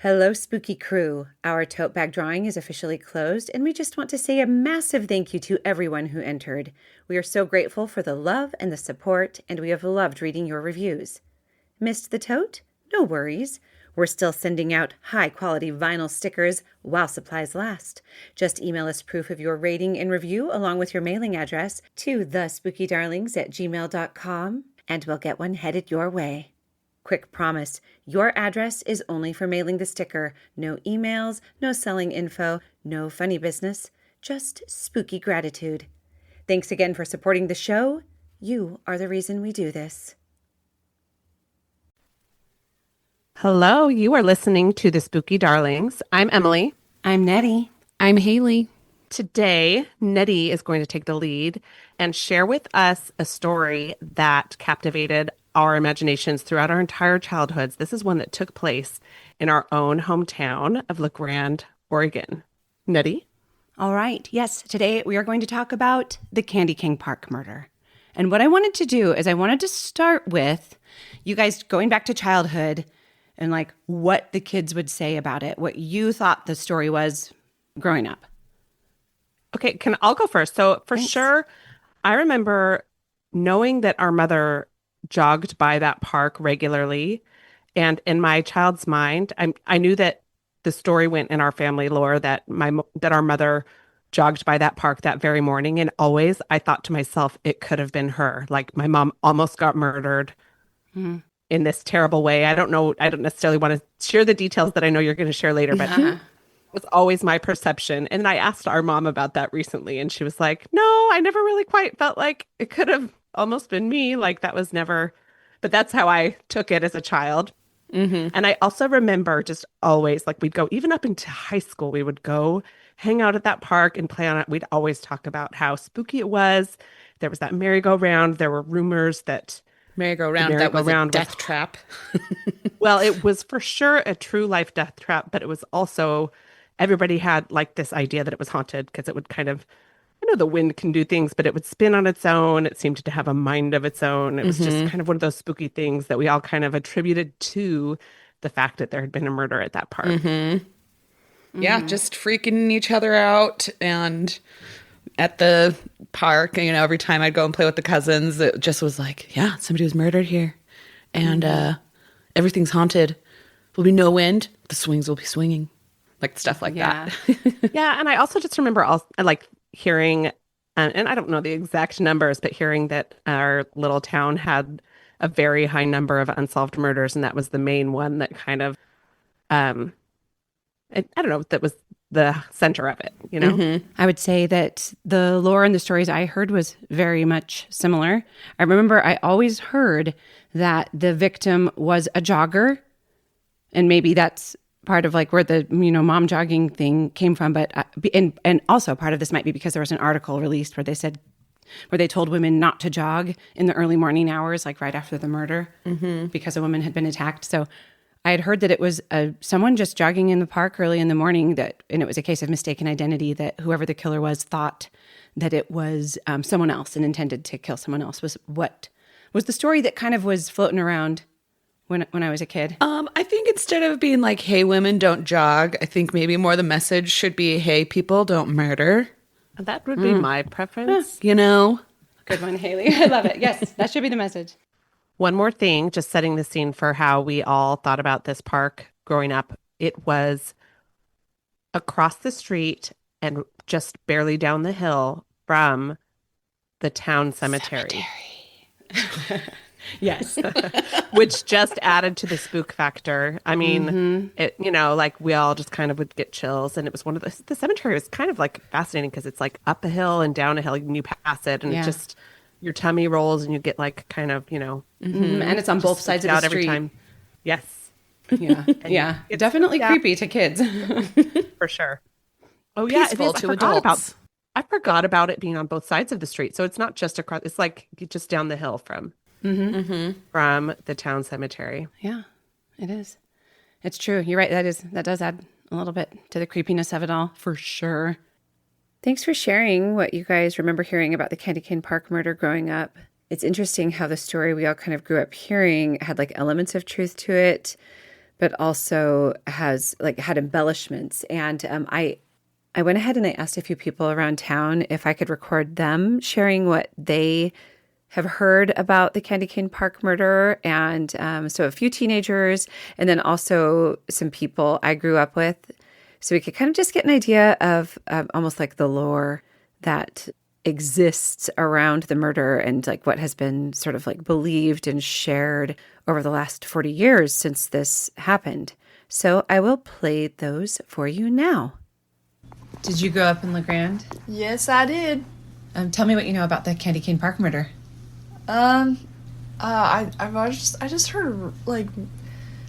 Hello, spooky crew. Our tote bag drawing is officially closed, and we just want to say a massive thank you to everyone who entered. We are so grateful for the love and the support, and we have loved reading your reviews. Missed the tote? No worries. We're still sending out high-quality vinyl stickers while supplies last. Just email us proof of your rating and review along with your mailing address to thespookydarlings@gmail.com, and we'll get one headed your way. Quick promise, your address is only for mailing the sticker. No emails, no selling info, no funny business, just spooky gratitude. Thanks again for supporting the show. You are the reason we do this. Hello, you are listening to The Spooky Darlings. I'm Emily. I'm Nettie. I'm Haley. Today, Nettie is going to take the lead and share with us a story that captivated our imaginations throughout our entire childhoods. This is one that took place in our own hometown of Grande, Oregon. Nettie? All right. Yes, today we are going to talk about the Candy King Park murder. And what I wanted to do is I wanted to start with you guys going back to childhood and like what the kids would say about it, what you thought the story was growing up. Okay, I'll go first. So for Thanks. sure, I remember knowing that our mother jogged by that park regularly. And in my child's mind, I knew that the story went in our family lore that that our mother jogged by that park that very morning. And always I thought to myself, it could have been her. Like my mom almost got murdered in this terrible way. I don't know. I don't necessarily want to share the details that I know you're going to share later, but it was always my perception. And I asked our mom about that recently, and she was like, no, I never really quite felt like it could have almost been me. Like that was never, but that's how I took it as a child. And I also remember just always, like we'd go, even up into high school, we would go hang out at that park and play on it. We'd always talk about how spooky it was. There was that merry-go-round. There were rumors that Merry-go-round, that was a death trap. well, it was for sure a true life death trap, but it was also, everybody had like this idea that it was haunted because it would kind of, I know the wind can do things, but it would spin on its own. It seemed to have a mind of its own. It was just kind of one of those spooky things that we all kind of attributed to the fact that there had been a murder at that park. Yeah, just freaking each other out. And at the park, every time I'd go and play with the cousins, it just was like, yeah, somebody was murdered here. And everything's haunted. There'll be no wind. The swings will be swinging. Like stuff like that. Yeah, and I also just remember like hearing, and I don't know the exact numbers, but hearing that our little town had a very high number of unsolved murders, and that was the main one that kind of, I don't know, that was the center of it. I would say that the lore and the stories I heard was very much similar. I remember I always heard that the victim was a jogger, and maybe that's part of like where the mom jogging thing came from, but and also part of this might be because there was an article released where they told women not to jog in the early morning hours, like right after the murder, because a woman had been attacked. So I had heard that it was someone just jogging in the park early in the morning, and it was a case of mistaken identity, that whoever the killer was thought that it was someone else and intended to kill someone else, was what was the story that kind of was floating around when I was a kid. I think instead of being like, hey, women, don't jog, I think maybe more the message should be, hey, people, don't murder. That would be my preference. Good one, Haley. I love it. Yes, that should be the message. One more thing, just setting the scene for how we all thought about this park growing up. It was across the street and just barely down the hill from the town cemetery. Yes. Which just added to the spook factor. I mean, it, like we all just kind of would get chills. And it was one of the cemetery was kind of like fascinating because it's like up a hill and down a hill and you pass it and it just, your tummy rolls and you get like kind of, And it's on both sides of the street. every time. Yes. Yeah. Yeah. It's definitely creepy to kids. For sure. Oh, Peaceful to adults. I forgot about it being on both sides of the street. So it's not just across, it's like just down the hill from the town cemetery. Yeah, it is. It's true. You're right. That does add a little bit to the creepiness of it all, for sure. Thanks for sharing what you guys remember hearing about the Candy Cane Park murder growing up. It's interesting how the story we all kind of grew up hearing had like elements of truth to it, but also has like had embellishments. And I went ahead and I asked a few people around town if I could record them sharing what they have heard about the Candy Cane Park murder. And so a few teenagers and then also some people I grew up with. So we could kind of just get an idea of almost like the lore that exists around the murder and like what has been sort of like believed and shared over the last 40 years since this happened. So I will play those for you now. Did you grow up in La Grande? Yes, I did. Tell me what you know about the Candy Cane Park murder. I just heard, like,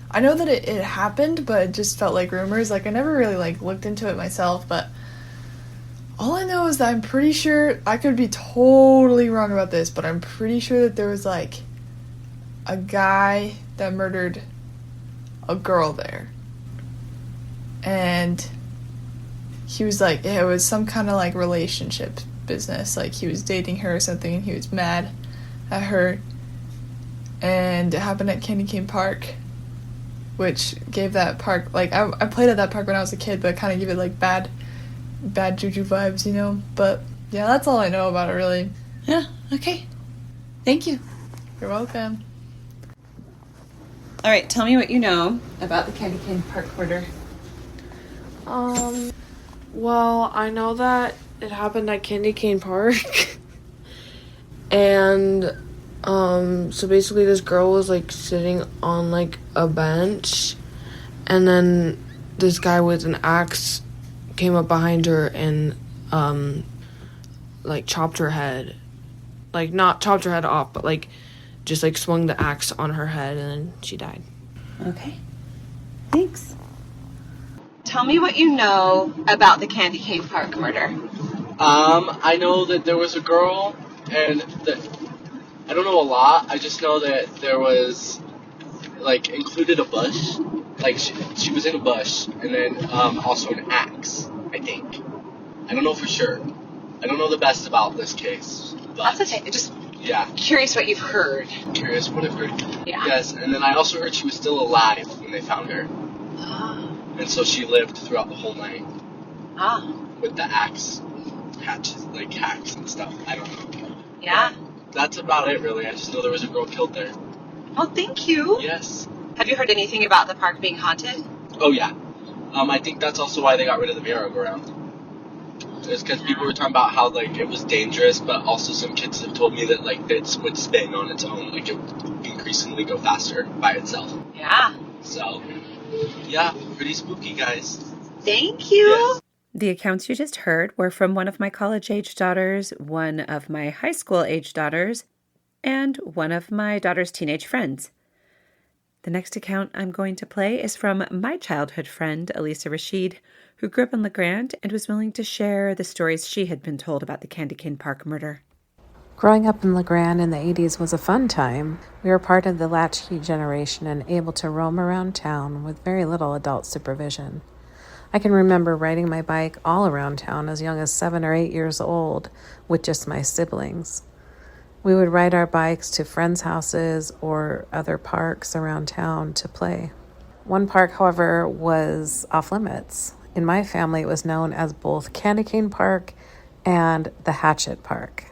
I know that it happened, but it just felt like rumors. Like, I never really, like, looked into it myself, but all I know is that I'm pretty sure, I could be totally wrong about this, but I'm pretty sure that there was, like, a guy that murdered a girl there. And he was, like, it was some kind of, like, relationship business. Like, he was dating her or something, and he was mad at her. And it happened at Candy Cane Park, which gave that park, like, I played at that park when I was a kid, but it kind of gave it, like, bad juju vibes, you know? But, yeah, that's all I know about it, really. Yeah, okay. Thank you. You're welcome. All right, tell me what you know about the Candy Cane Park murder. Well, I know that it happened at Candy Cane Park. And, so basically this girl was, like, sitting on, like, a bench. And then this guy with an axe came up behind her and, like, chopped her head. Like, not chopped her head off, but, like, just, like, swung the axe on her head, and then she died. Okay. Thanks. Tell me what you know about the Candy Cane Park murder. I know that there was a girl, and I don't know a lot. I just know that there was, like, included a bush. Like, she was in a bush, and then also an axe, I think. I don't know for sure. I don't know the best about this case. But, That's okay. Just yeah. curious what you've heard. Curious what I've heard. Yeah. Yes, and then I also heard she was still alive when they found her. And so she lived throughout the whole night. With the axe hacks and stuff. I don't know. Yeah. That's about it, really. I just know there was a girl killed there. Well, thank you. Yes. Have you heard anything about the park being haunted? Oh, yeah. I think that's also why they got rid of the merry-go-round. It's because people were talking about how, like, it was dangerous, but also some kids have told me that, like, it would spin on its own. Like, it would increasingly go faster by itself. Yeah. So, yeah, pretty spooky, guys. Thank you. Yes. The accounts you just heard were from one of my college-age daughters, one of my high school-age daughters, and one of my daughter's teenage friends. The next account I'm going to play is from my childhood friend, Elisa Rashid, who grew up in La Grande and was willing to share the stories she had been told about the Candy Cane Park murder. Growing up in La Grande in the 80s was a fun time. We were part of the latchkey generation and able to roam around town with very little adult supervision. I can remember riding my bike all around town as young as 7 or 8 years old with just my siblings. We would ride our bikes to friends' houses or other parks around town to play. One park, however, was off limits. In my family, it was known as both Candy Cane Park and the Hatchet Park.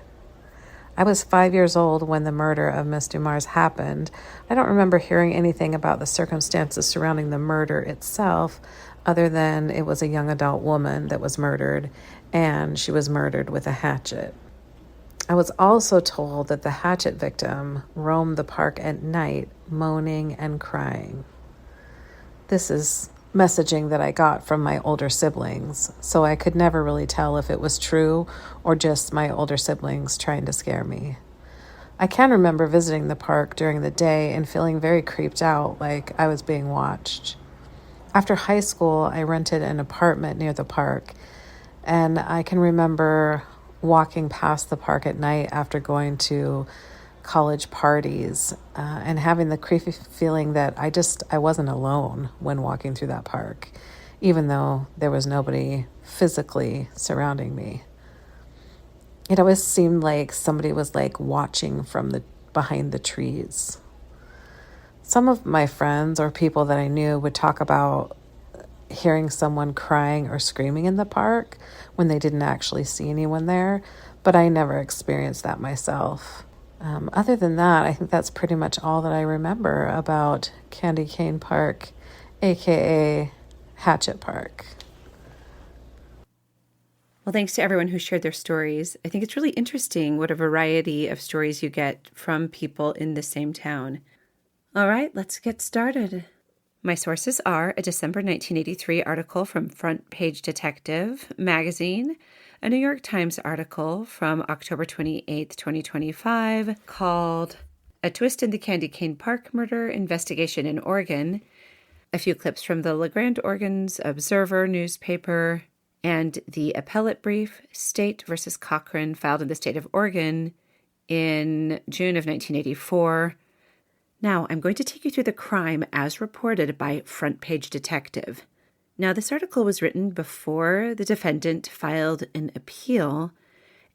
I was 5 years old when the murder of Miss Dumars happened. I don't remember hearing anything about the circumstances surrounding the murder itself, other than it was a young adult woman that was murdered, and she was murdered with a hatchet. I was also told that the hatchet victim roamed the park at night, moaning and crying. This is messaging that I got from my older siblings, so I could never really tell if it was true or just my older siblings trying to scare me. I can remember visiting the park during the day and feeling very creeped out, like I was being watched. After high school, I rented an apartment near the park, and I can remember walking past the park at night after going to college parties and having the creepy feeling that I wasn't alone when walking through that park, even though there was nobody physically surrounding me. It always seemed like somebody was like watching from behind the trees. Some of my friends or people that I knew would talk about hearing someone crying or screaming in the park when they didn't actually see anyone there, but I never experienced that myself. Other than that, I think that's pretty much all that I remember about Candy Cane Park, aka Hatchet Park. Well, thanks to everyone who shared their stories. I think it's really interesting what a variety of stories you get from people in the same town. All right, let's get started. My sources are a December 1983 article from Front Page Detective magazine, a New York Times article from October 28th, 2025, called A Twist in the Candy Cane Park Murder Investigation in Oregon, a few clips from the Grande, Oregon's Observer newspaper, and the appellate brief, State versus Cochran, filed in the state of Oregon in June of 1984. Now, I'm going to take you through the crime as reported by Front Page Detective. Now, this article was written before the defendant filed an appeal,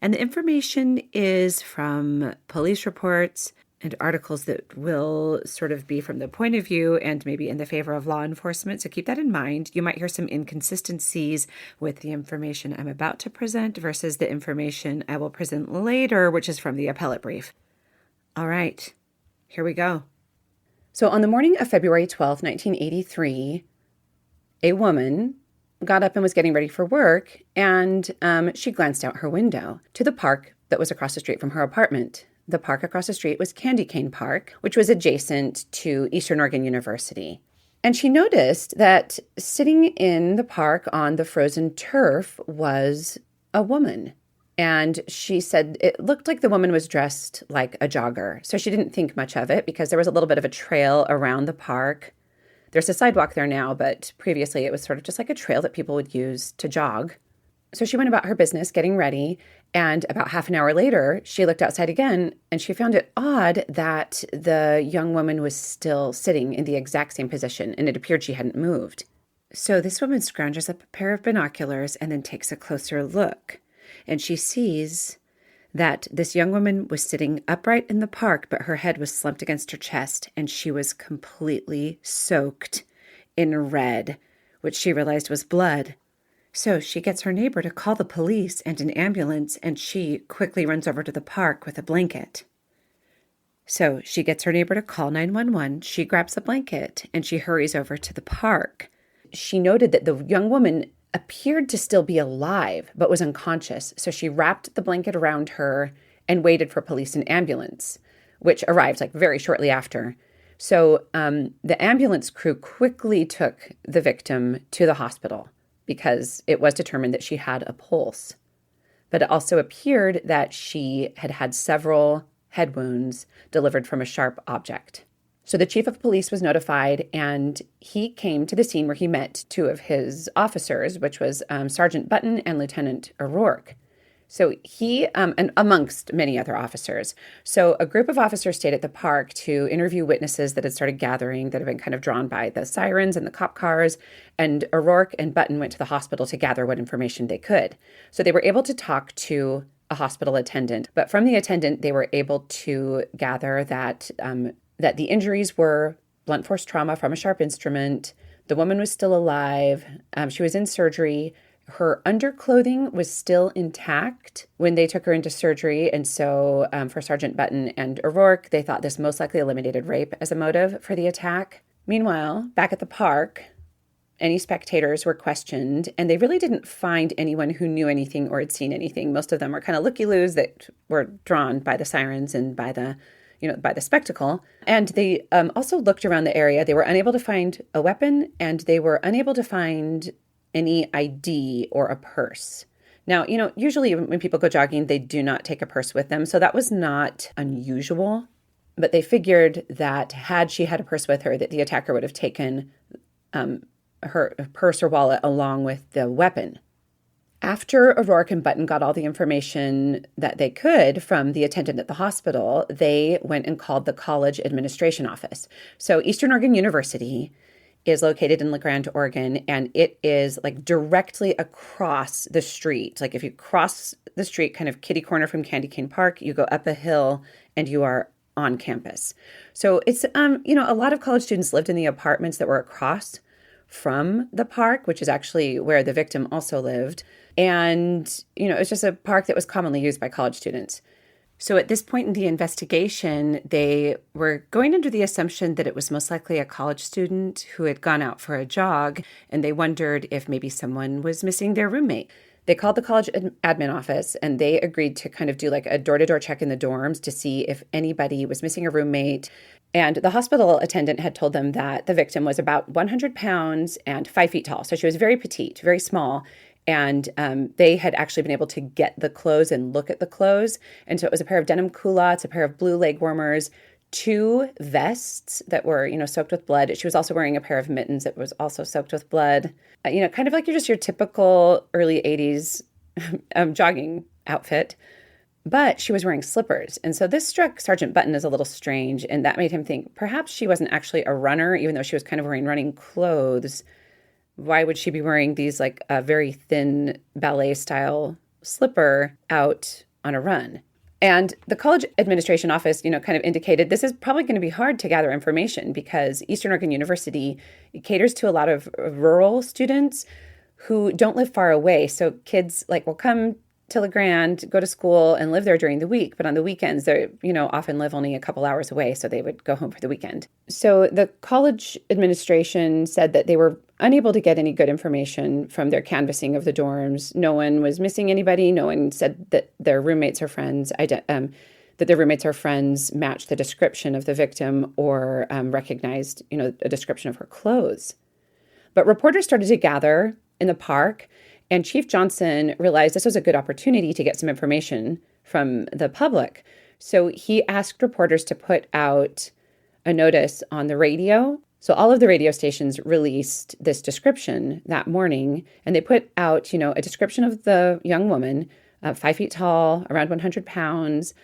and the information is from police reports and articles that will sort of be from the point of view and maybe in the favor of law enforcement. So keep that in mind. You might hear some inconsistencies with the information I'm about to present versus the information I will present later, which is from the appellate brief. All right, here we go. So on the morning of February 12th, 1983, a woman got up and was getting ready for work, and she glanced out her window to the park that was across the street from her apartment. The park across the street was Candy Cane Park, which was adjacent to Eastern Oregon University. And she noticed that sitting in the park on the frozen turf was a woman. And she said it looked like the woman was dressed like a jogger. So she didn't think much of it because there was a little bit of a trail around the park. There's a sidewalk there now, but previously it was sort of just like a trail that people would use to jog. So she went about her business getting ready, and about half an hour later, she looked outside again, and she found it odd that the young woman was still sitting in the exact same position, and it appeared she hadn't moved. So this woman scrounges up a pair of binoculars and then takes a closer look, and she sees that this young woman was sitting upright in the park, but her head was slumped against her chest, and she was completely soaked in red, which she realized was blood. So she gets her neighbor to call the police and an ambulance, and she quickly runs over to the park with a blanket. So she gets her neighbor to call 911. She grabs the blanket, and she hurries over to the park. She noted that the young woman appeared to still be alive, but was unconscious. So she wrapped the blanket around her and waited for police and ambulance, which arrived like very shortly after. So the ambulance crew quickly took the victim to the hospital because it was determined that she had a pulse. But it also appeared that she had had several head wounds delivered from a sharp object. So the chief of police was notified, and he came to the scene where he met two of his officers, which was Sergeant Button and Lieutenant O'Rourke. So he, and amongst many other officers. So a group of officers stayed at the park to interview witnesses that had started gathering, that had been kind of drawn by the sirens and the cop cars. And O'Rourke and Button went to the hospital to gather what information they could. So they were able to talk to a hospital attendant. But from the attendant, they were able to gather that that the injuries were blunt force trauma from a sharp instrument. The woman was still alive. She was in surgery. Her underclothing was still intact when they took her into surgery. And so for Sergeant Button and O'Rourke, they thought this most likely eliminated rape as a motive for the attack. Meanwhile, back at the park, any spectators were questioned, and they really didn't find anyone who knew anything or had seen anything. Most of them were kind of looky-loos that were drawn by the sirens and by the spectacle. And they also looked around the area. They were unable to find a weapon, and they were unable to find any ID or a purse. Now, usually when people go jogging, they do not take a purse with them. So that was not unusual. But they figured that had she had a purse with her, that the attacker would have taken her purse or wallet along with the weapon. After O'Rourke and Button got all the information that they could from the attendant at the hospital, they went and called the college administration office. So Eastern Oregon University is located in Grande, Oregon, and it is like directly across the street. Like if you cross the street, kind of kitty corner from Candy Cane Park, you go up a hill and you are on campus. So it's, a lot of college students lived in the apartments that were across from the park, which is actually where the victim also lived. And, it's just a park that was commonly used by college students. So at this point in the investigation, they were going under the assumption that it was most likely a college student who had gone out for a jog, and they wondered if maybe someone was missing their roommate. They called the college admin office, and they agreed to kind of do like a door-to-door check in the dorms to see if anybody was missing a roommate. And the hospital attendant had told them that the victim was about 100 pounds and 5 feet tall. So she was very petite, very small. And they had actually been able to get the clothes and look at the clothes. And so it was a pair of denim culottes, a pair of blue leg warmers, 2 vests that were, soaked with blood. She was also wearing a pair of mittens that was also soaked with blood. Kind of like your typical early 80s jogging outfit. But she was wearing slippers. And so this struck Sergeant Button as a little strange. And that made him think perhaps she wasn't actually a runner, even though she was kind of wearing running clothes. Why would she be wearing these like a very thin ballet style slipper out on a run? And the college administration office, kind of indicated this is probably going to be hard to gather information because Eastern Oregon University caters to a lot of rural students who don't live far away. So kids will come to Grande, go to school and live there during the week. But on the weekends, they, often live only a couple hours away. So they would go home for the weekend. So the college administration said that they were unable to get any good information from their canvassing of the dorms. No one was missing anybody. No one said that their roommates or friends matched the description of the victim or recognized, a description of her clothes. But reporters started to gather in the park, and Chief Johnson realized this was a good opportunity to get some information from the public. So he asked reporters to put out a notice on the radio. So all of the radio stations released this description that morning, and they put out, a description of the young woman, 5 feet tall, around 100 pounds,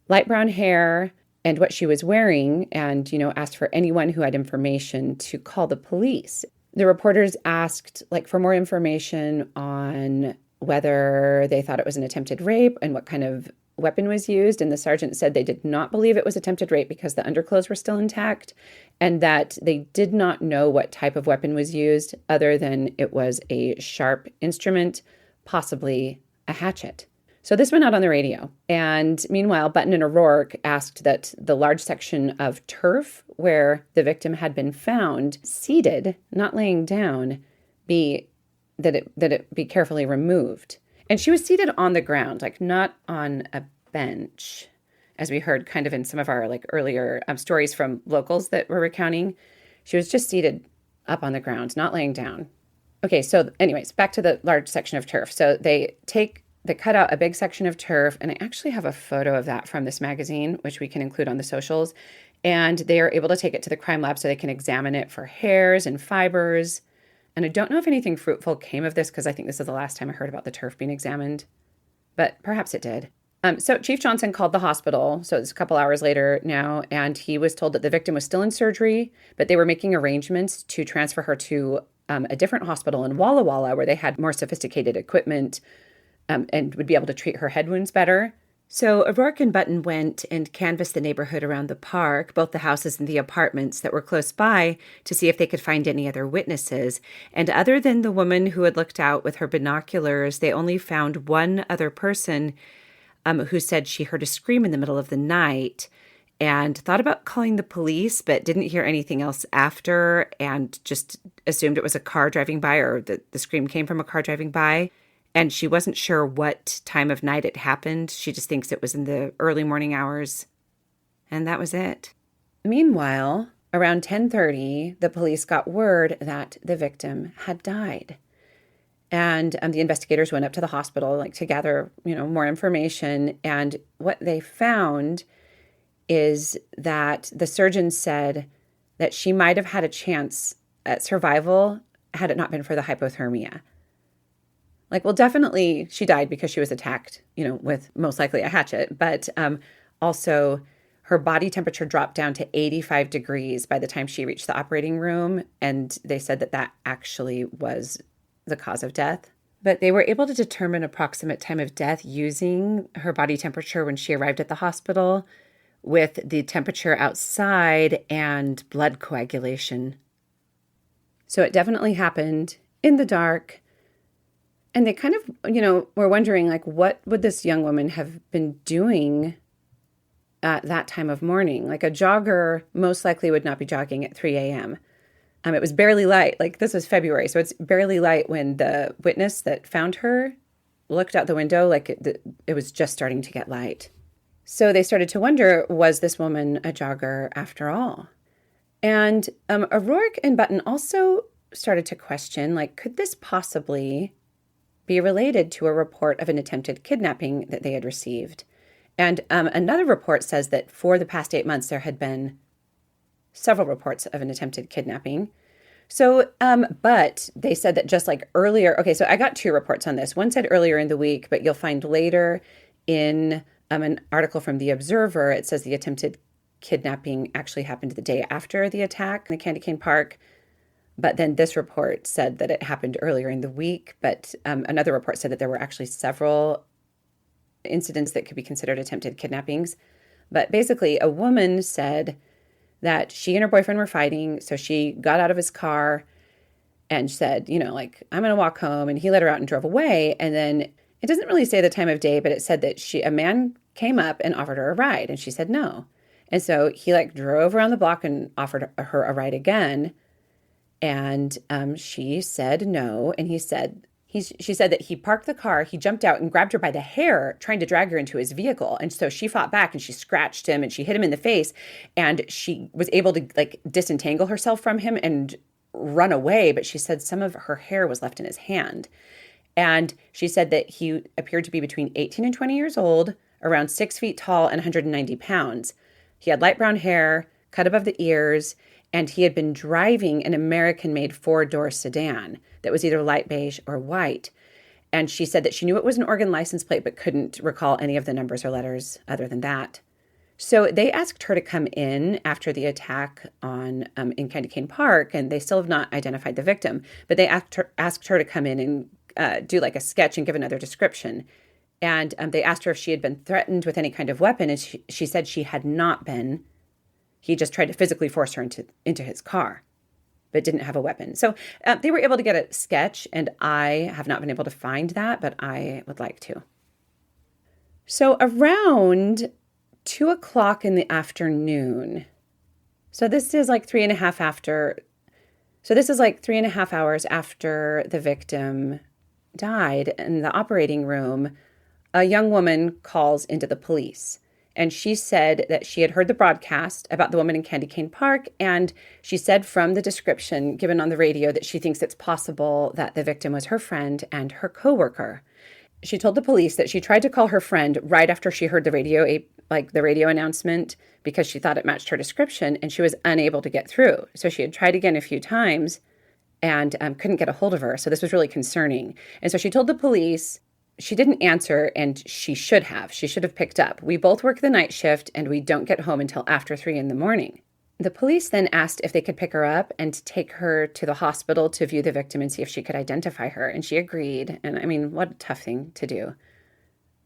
light brown hair, and what she was wearing, and, asked for anyone who had information to call the police. The reporters asked for more information on whether they thought it was an attempted rape and what kind of weapon was used. And the sergeant said they did not believe it was attempted rape because the underclothes were still intact and that they did not know what type of weapon was used other than it was a sharp instrument, possibly a hatchet. So this went out on the radio. And meanwhile, Button and O'Rourke asked that the large section of turf where the victim had been found, seated, not laying down, be carefully removed. And she was seated on the ground, not on a bench, as we heard kind of in some of our earlier stories from locals that were recounting. She was just seated up on the ground, not laying down. Okay, so anyways, back to the large section of turf. So they cut out a big section of turf, and I actually have a photo of that from this magazine, which we can include on the socials. And they are able to take it to the crime lab so they can examine it for hairs and fibers. And I don't know if anything fruitful came of this because I think this is the last time I heard about the turf being examined, but perhaps it did. So Chief Johnson called the hospital, so it's a couple hours later now, and he was told that the victim was still in surgery, but they were making arrangements to transfer her to a different hospital in Walla Walla where they had more sophisticated equipment and would be able to treat her head wounds better. So O'Rourke and Button went and canvassed the neighborhood around the park, both the houses and the apartments that were close by, to see if they could find any other witnesses. And other than the woman who had looked out with her binoculars, they only found one other person who said she heard a scream in the middle of the night and thought about calling the police, but didn't hear anything else after and just assumed it was a car driving by or the scream came from a car driving by. And she wasn't sure what time of night it happened. She just thinks it was in the early morning hours. And that was it. Meanwhile, around 10:30, the police got word that the victim had died. And the investigators went up to the hospital to gather, more information. And what they found is that the surgeon said that she might have had a chance at survival had it not been for the hypothermia. Definitely she died because she was attacked, with most likely a hatchet. But also her body temperature dropped down to 85 degrees by the time she reached the operating room. And they said that actually was the cause of death. But they were able to determine approximate time of death using her body temperature when she arrived at the hospital, with the temperature outside and blood coagulation. So it definitely happened in the dark. And they kind of, were wondering, like, what would this young woman have been doing at that time of morning? Like, a jogger most likely would not be jogging at 3 a.m. It was barely light. Like, this was February, so it's barely light when the witness that found her looked out the window, like it was just starting to get light. So they started to wonder, was this woman a jogger after all? And O'Rourke and Button also started to question, like, could this possibly be related to a report of an attempted kidnapping that they had received? And another report says that for the past 8 months, there had been several reports of an attempted kidnapping. So, but they said that just like earlier, okay, so I got 2 reports on this. One said earlier in the week, but you'll find later in an article from The Observer, it says the attempted kidnapping actually happened the day after the attack in the Candy Cane Park. But then this report said that it happened earlier in the week. But another report said that there were actually several incidents that could be considered attempted kidnappings. But basically, a woman said that she and her boyfriend were fighting. So she got out of his car and said, like, I'm going to walk home. And he let her out and drove away. And then it doesn't really say the time of day, but it said that a man came up and offered her a ride. And she said no. And so he drove around the block and offered her a ride again. And she said no. And she said that he parked the car, he jumped out and grabbed her by the hair, trying to drag her into his vehicle. And so she fought back and she scratched him and she hit him in the face. And she was able to disentangle herself from him and run away. But she said some of her hair was left in his hand. And she said that he appeared to be between 18 and 20 years old, around 6 feet tall and 190 pounds. He had light brown hair, cut above the ears, and he had been driving an American-made 4-door sedan that was either light beige or white. And she said that she knew it was an Oregon license plate, but couldn't recall any of the numbers or letters other than that. So they asked her to come in after the attack in Candy Cane Park, and they still have not identified the victim. But they asked her to come in and do a sketch and give another description. And they asked her if she had been threatened with any kind of weapon, and she said she had not been. He just tried to physically force her into his car, but didn't have a weapon. So they were able to get a sketch, and I have not been able to find that, but I would like to. So around 2 o'clock in the afternoon, so this is 3.5 after, so this is 3.5 hours after the victim died, in the operating room, a young woman calls into the police. And she said that she had heard the broadcast about the woman in Candy Cane Park. And she said from the description given on the radio that she thinks it's possible that the victim was her friend and her coworker. She told the police that she tried to call her friend right after she heard the radio announcement, because she thought it matched her description, and she was unable to get through. So she had tried again a few times and couldn't get a hold of her. So this was really concerning. And so she told the police. She didn't answer, and she should have. She should have picked up. We both work the night shift, and we don't get home until after 3 a.m. The police then asked if they could pick her up and take her to the hospital to view the victim and see if she could identify her. And she agreed. And I mean, what a tough thing to do.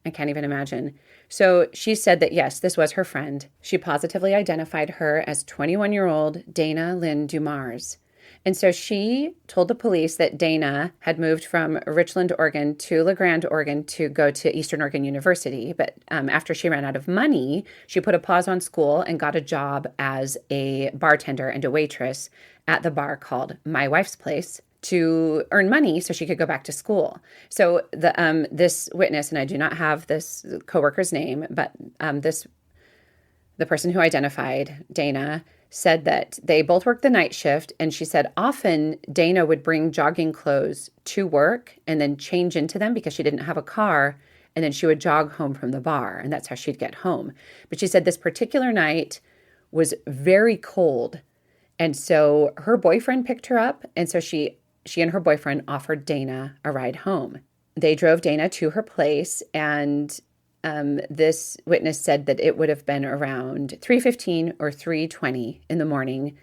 I can't even imagine. So she said that, yes, this was her friend. She positively identified her as 21-year-old Dana Lynn Dumars. And so she told the police that Dana had moved from Richland, Oregon to Grande, Oregon to go to Eastern Oregon University. But after she ran out of money, she put a pause on school and got a job as a bartender and a waitress at the bar called My Wife's Place to earn money so she could go back to school. So this witness, and I do not have this coworker's name, but the person who identified Dana said that they both worked the night shift, and she said often Dana would bring jogging clothes to work and then change into them because she didn't have a car, and then she would jog home from the bar, and that's how she'd get home. But she said this particular night was very cold, and so her boyfriend picked her up, and so she and her boyfriend offered Dana a ride home. They drove Dana to her place, and this witness said that it would have been around 3:15 or 3:20 in the morning,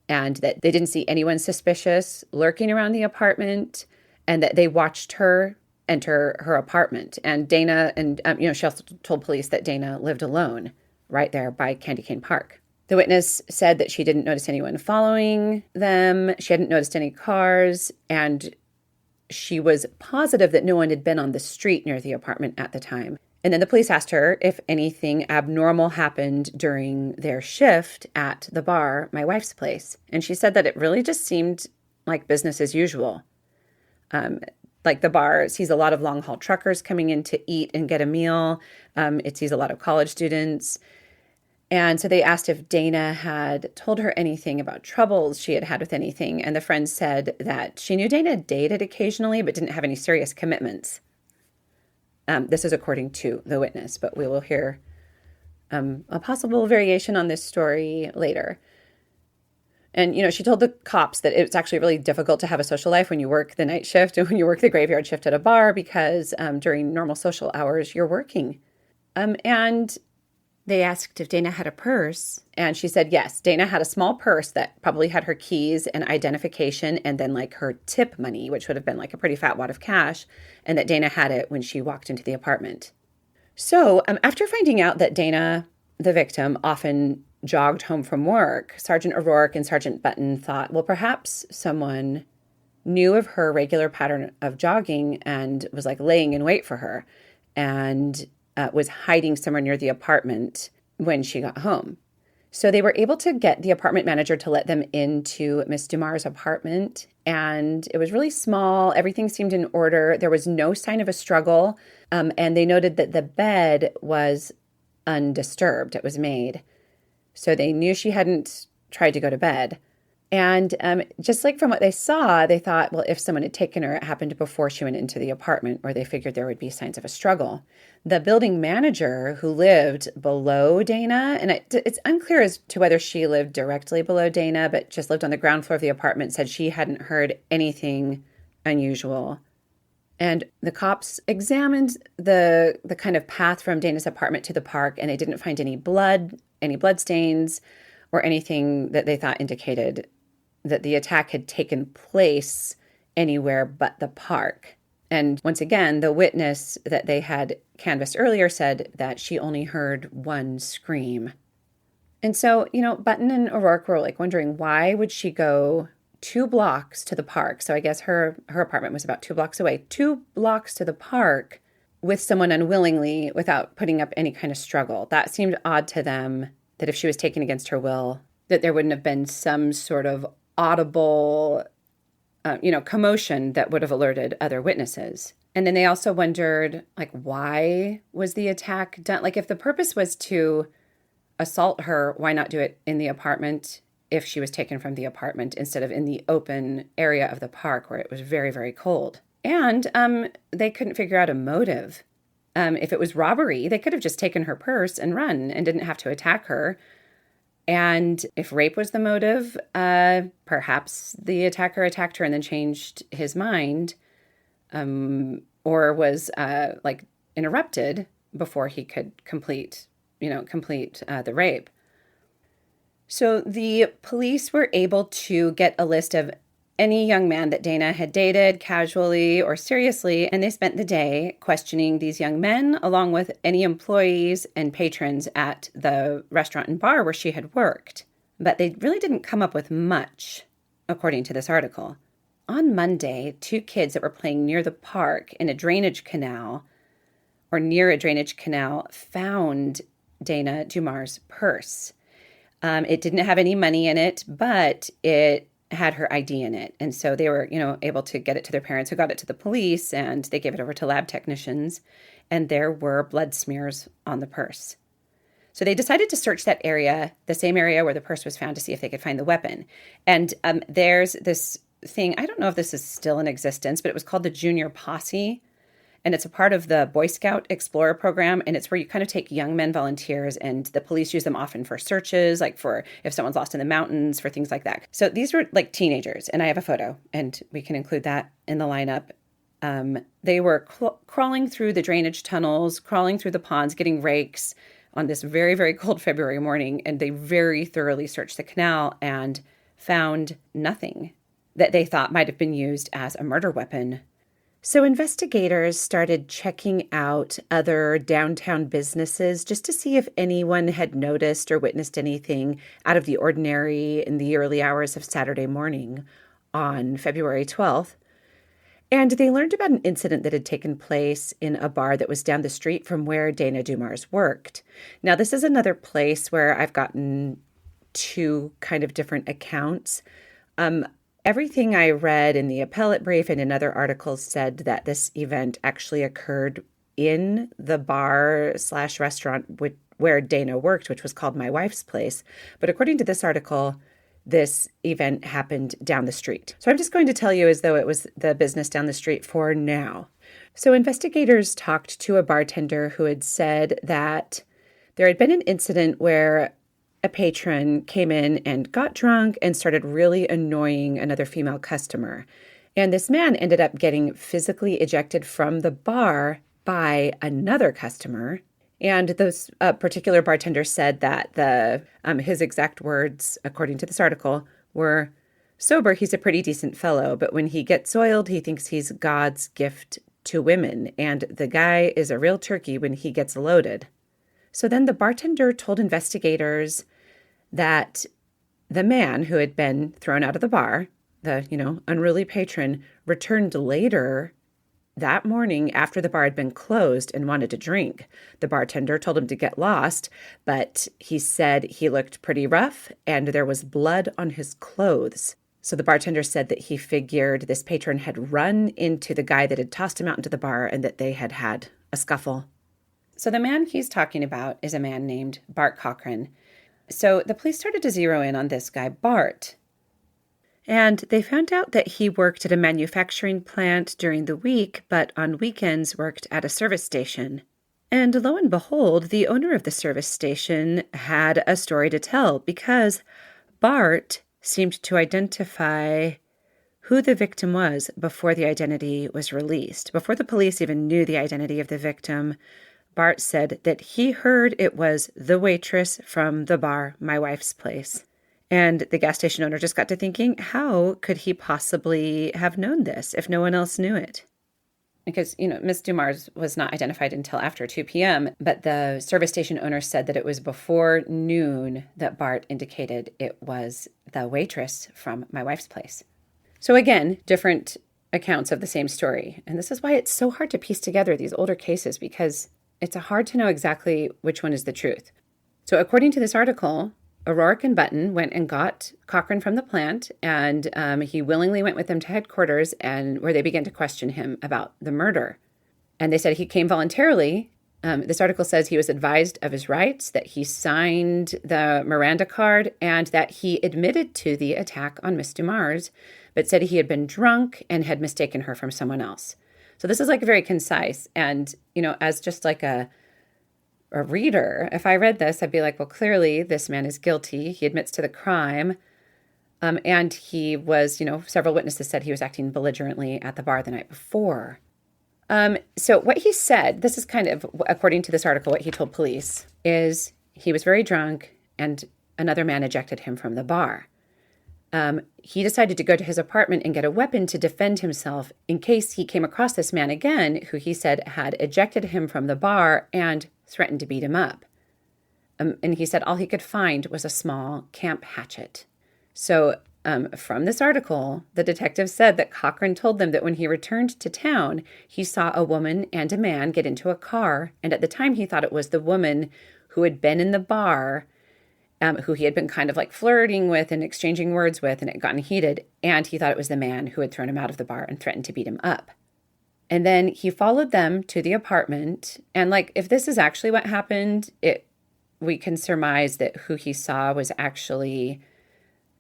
and that they didn't see anyone suspicious lurking around the apartment, and that they watched her enter her apartment. And Dana, and she also told police that Dana lived alone. right there by Candy Cane Park. The witness said that she didn't notice anyone following them. She hadn't noticed any cars, and she was positive that no one had been on the street near the apartment at the time. And then the police asked her if anything abnormal happened during their shift at the bar, my wife's place. And she said that it really just seemed like business as usual. Like the bar sees a lot of long-haul truckers coming in to eat and get a meal. It sees a lot of college students. And so they asked if Dana had told her anything about troubles she had had with anything. And the friend said that she knew Dana dated occasionally, but didn't have any serious commitments. This is according to the witness, but we will hear a possible variation on this story later. And, she told the cops that it's actually really difficult to have a social life when you work the night shift and when you work the graveyard shift at a bar because during normal social hours, you're working. And they asked if Dana had a purse, and she said yes. Dana had a small purse that probably had her keys and identification and then like her tip money, which would have been like a pretty fat wad of cash, and that Dana had it when she walked into the apartment. So after finding out that Dana, the victim, often jogged home from work, Sergeant O'Rourke and Sergeant Button thought, well, perhaps someone knew of her regular pattern of jogging and was like laying in wait for her and was hiding somewhere near the apartment when she got home. So they were able to get the apartment manager to let them into Miss Dumars' apartment. And it was really small. Everything seemed in order. There was no sign of a struggle. And they noted that the bed was undisturbed. It was made. So they knew she hadn't tried to go to bed. And just like from what they saw, they thought, well, if someone had taken her, it happened before she went into the apartment, or they figured there would be signs of a struggle. The building manager who lived below Dana, and it's unclear as to whether she lived directly below Dana, but just lived on the ground floor of the apartment, said she hadn't heard anything unusual. And the cops examined the kind of path from Dana's apartment to the park, and they didn't find any blood stains, or anything that they thought indicated that the attack had taken place anywhere but the park. And once again, the witness that they had canvassed earlier said that she only heard one scream. And so, Button and O'Rourke were like wondering, why would she go 2 blocks to the park? So I guess her apartment was about 2 blocks away. 2 blocks to the park with someone unwillingly without putting up any kind of struggle. That seemed odd to them, that if she was taken against her will, that there wouldn't have been some sort of audible, commotion that would have alerted other witnesses. And then they also wondered, why was the attack done? Like, if the purpose was to assault her, why not do it in the apartment if she was taken from the apartment instead of in the open area of the park where it was very, very cold? And they couldn't figure out a motive. If it was robbery, they could have just taken her purse and run and didn't have to attack her. And if rape was the motive, perhaps the attacker attacked her and then changed his mind, or was interrupted before he could complete the rape. So the police were able to get a list of any young man that Dana had dated casually or seriously, and they spent the day questioning these young men along with any employees and patrons at the restaurant and bar where she had worked. But they really didn't come up with much, according to this article. On Monday, 2 kids that were playing near the park in a drainage canal, or near a drainage canal, found Dana Dumars' purse. It didn't have any money in it, but it had her ID in it. And so they were, able to get it to their parents, who got it to the police, and they gave it over to lab technicians. And there were blood smears on the purse. So they decided to search that area, the same area where the purse was found, to see if they could find the weapon. And there's this thing, I don't know if this is still in existence, but it was called the Junior Posse. And it's a part of the Boy Scout Explorer program. And it's where you kind of take young men volunteers, and the police use them often for searches, like for if someone's lost in the mountains, for things like that. So these were like teenagers, and I have a photo, and we can include that in the lineup. They were crawling through the drainage tunnels, crawling through the ponds, getting rakes on this very, very cold February morning. And they very thoroughly searched the canal and found nothing that they thought might have been used as a murder weapon. So investigators started checking out other downtown businesses just to see if anyone had noticed or witnessed anything out of the ordinary in the early hours of Saturday morning on February 12th. And they learned about an incident that had taken place in a bar that was down the street from where Dana Dumars worked. Now, this is another place where I've gotten two kind of different accounts. Everything I read in the appellate brief and in other articles said that this event actually occurred in the bar/restaurant where Dana worked, which was called My Wife's Place. But according to this article, this event happened down the street. So I'm just going to tell you as though it was the business down the street for now. So investigators talked to a bartender who had said that there had been an incident where a patron came in and got drunk and started really annoying another female customer. And this man ended up getting physically ejected from the bar by another customer. And this particular bartender said that his exact words, according to this article, were, "Sober, he's a pretty decent fellow, but when he gets soiled, he thinks he's God's gift to women, and the guy is a real turkey when he gets loaded." So then the bartender told investigators that the man who had been thrown out of the bar, the, unruly patron, returned later that morning after the bar had been closed and wanted to drink. The bartender told him to get lost, but he said he looked pretty rough and there was blood on his clothes. So the bartender said that he figured this patron had run into the guy that had tossed him out into the bar and that they had had a scuffle. So the man he's talking about is a man named Bart Cochran. So the police started to zero in on this guy, Bart. And they found out that he worked at a manufacturing plant during the week, but on weekends worked at a service station. And lo and behold, the owner of the service station had a story to tell because Bart seemed to identify who the victim was before the identity was released. Before the police even knew the identity of the victim, Bart said that he heard it was the waitress from the bar, My Wife's Place. And the gas station owner just got to thinking, how could he possibly have known this if no one else knew it? Because, Miss Dumars was not identified until after 2 p.m., but the service station owner said that it was before noon that Bart indicated it was the waitress from My Wife's Place. So again, different accounts of the same story. And this is why it's so hard to piece together these older cases, because it's hard to know exactly which one is the truth. So according to this article, O'Rourke and Button went and got Cochran from the plant, and he willingly went with them to headquarters, and where they began to question him about the murder. And they said he came voluntarily. This article says he was advised of his rights, that he signed the Miranda card, and that he admitted to the attack on Miss Dumars, but said he had been drunk and had mistaken her from someone else. So this is very concise. And, as just like a reader, if I read this, I'd be like, well, clearly this man is guilty. He admits to the crime. And he was, several witnesses said he was acting belligerently at the bar the night before. So what he said, this is kind of, according to this article, what he told police is he was very drunk and another man ejected him from the bar. He decided to go to his apartment and get a weapon to defend himself in case he came across this man again, who he said had ejected him from the bar and threatened to beat him up. And he said all he could find was a small camp hatchet. So from this article, the detective said that Cochran told them that when he returned to town, he saw a woman and a man get into a car. And at the time, he thought it was the woman who had been in the bar, who he had been kind of flirting with and exchanging words with, and it had gotten heated. And he thought it was the man who had thrown him out of the bar and threatened to beat him up. And then he followed them to the apartment. And if this is actually what happened, we can surmise that who he saw was actually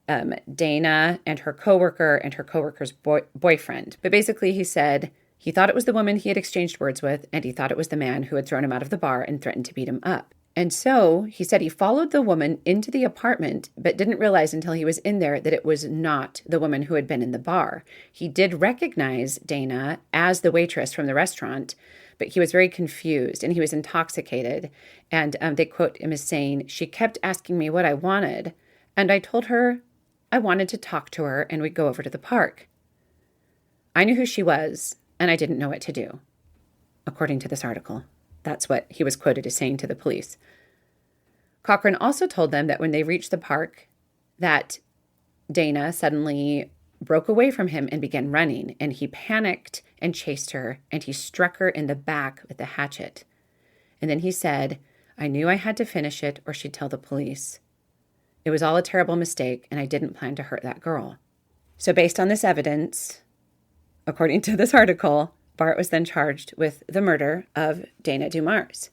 Dana and her coworker and her coworker's boyfriend. But basically he said he thought it was the woman he had exchanged words with, and he thought it was the man who had thrown him out of the bar and threatened to beat him up. And so he said he followed the woman into the apartment, but didn't realize until he was in there that it was not the woman who had been in the bar. He did recognize Dana as the waitress from the restaurant, but he was very confused and he was intoxicated. And they quote him as saying, "She kept asking me what I wanted, and I told her I wanted to talk to her and we'd go over to the park. I knew who she was, and I didn't know what to do, according to this article. That's what he was quoted as saying to the police. Cochran also told them that when they reached the park, that Dana suddenly broke away from him and began running, and he panicked and chased her, and he struck her in the back with the hatchet. And then he said, "I knew I had to finish it or she'd tell the police. It was all a terrible mistake, and I didn't plan to hurt that girl." So based on this evidence, according to this article, Bart was then charged with the murder of Dana Dumars.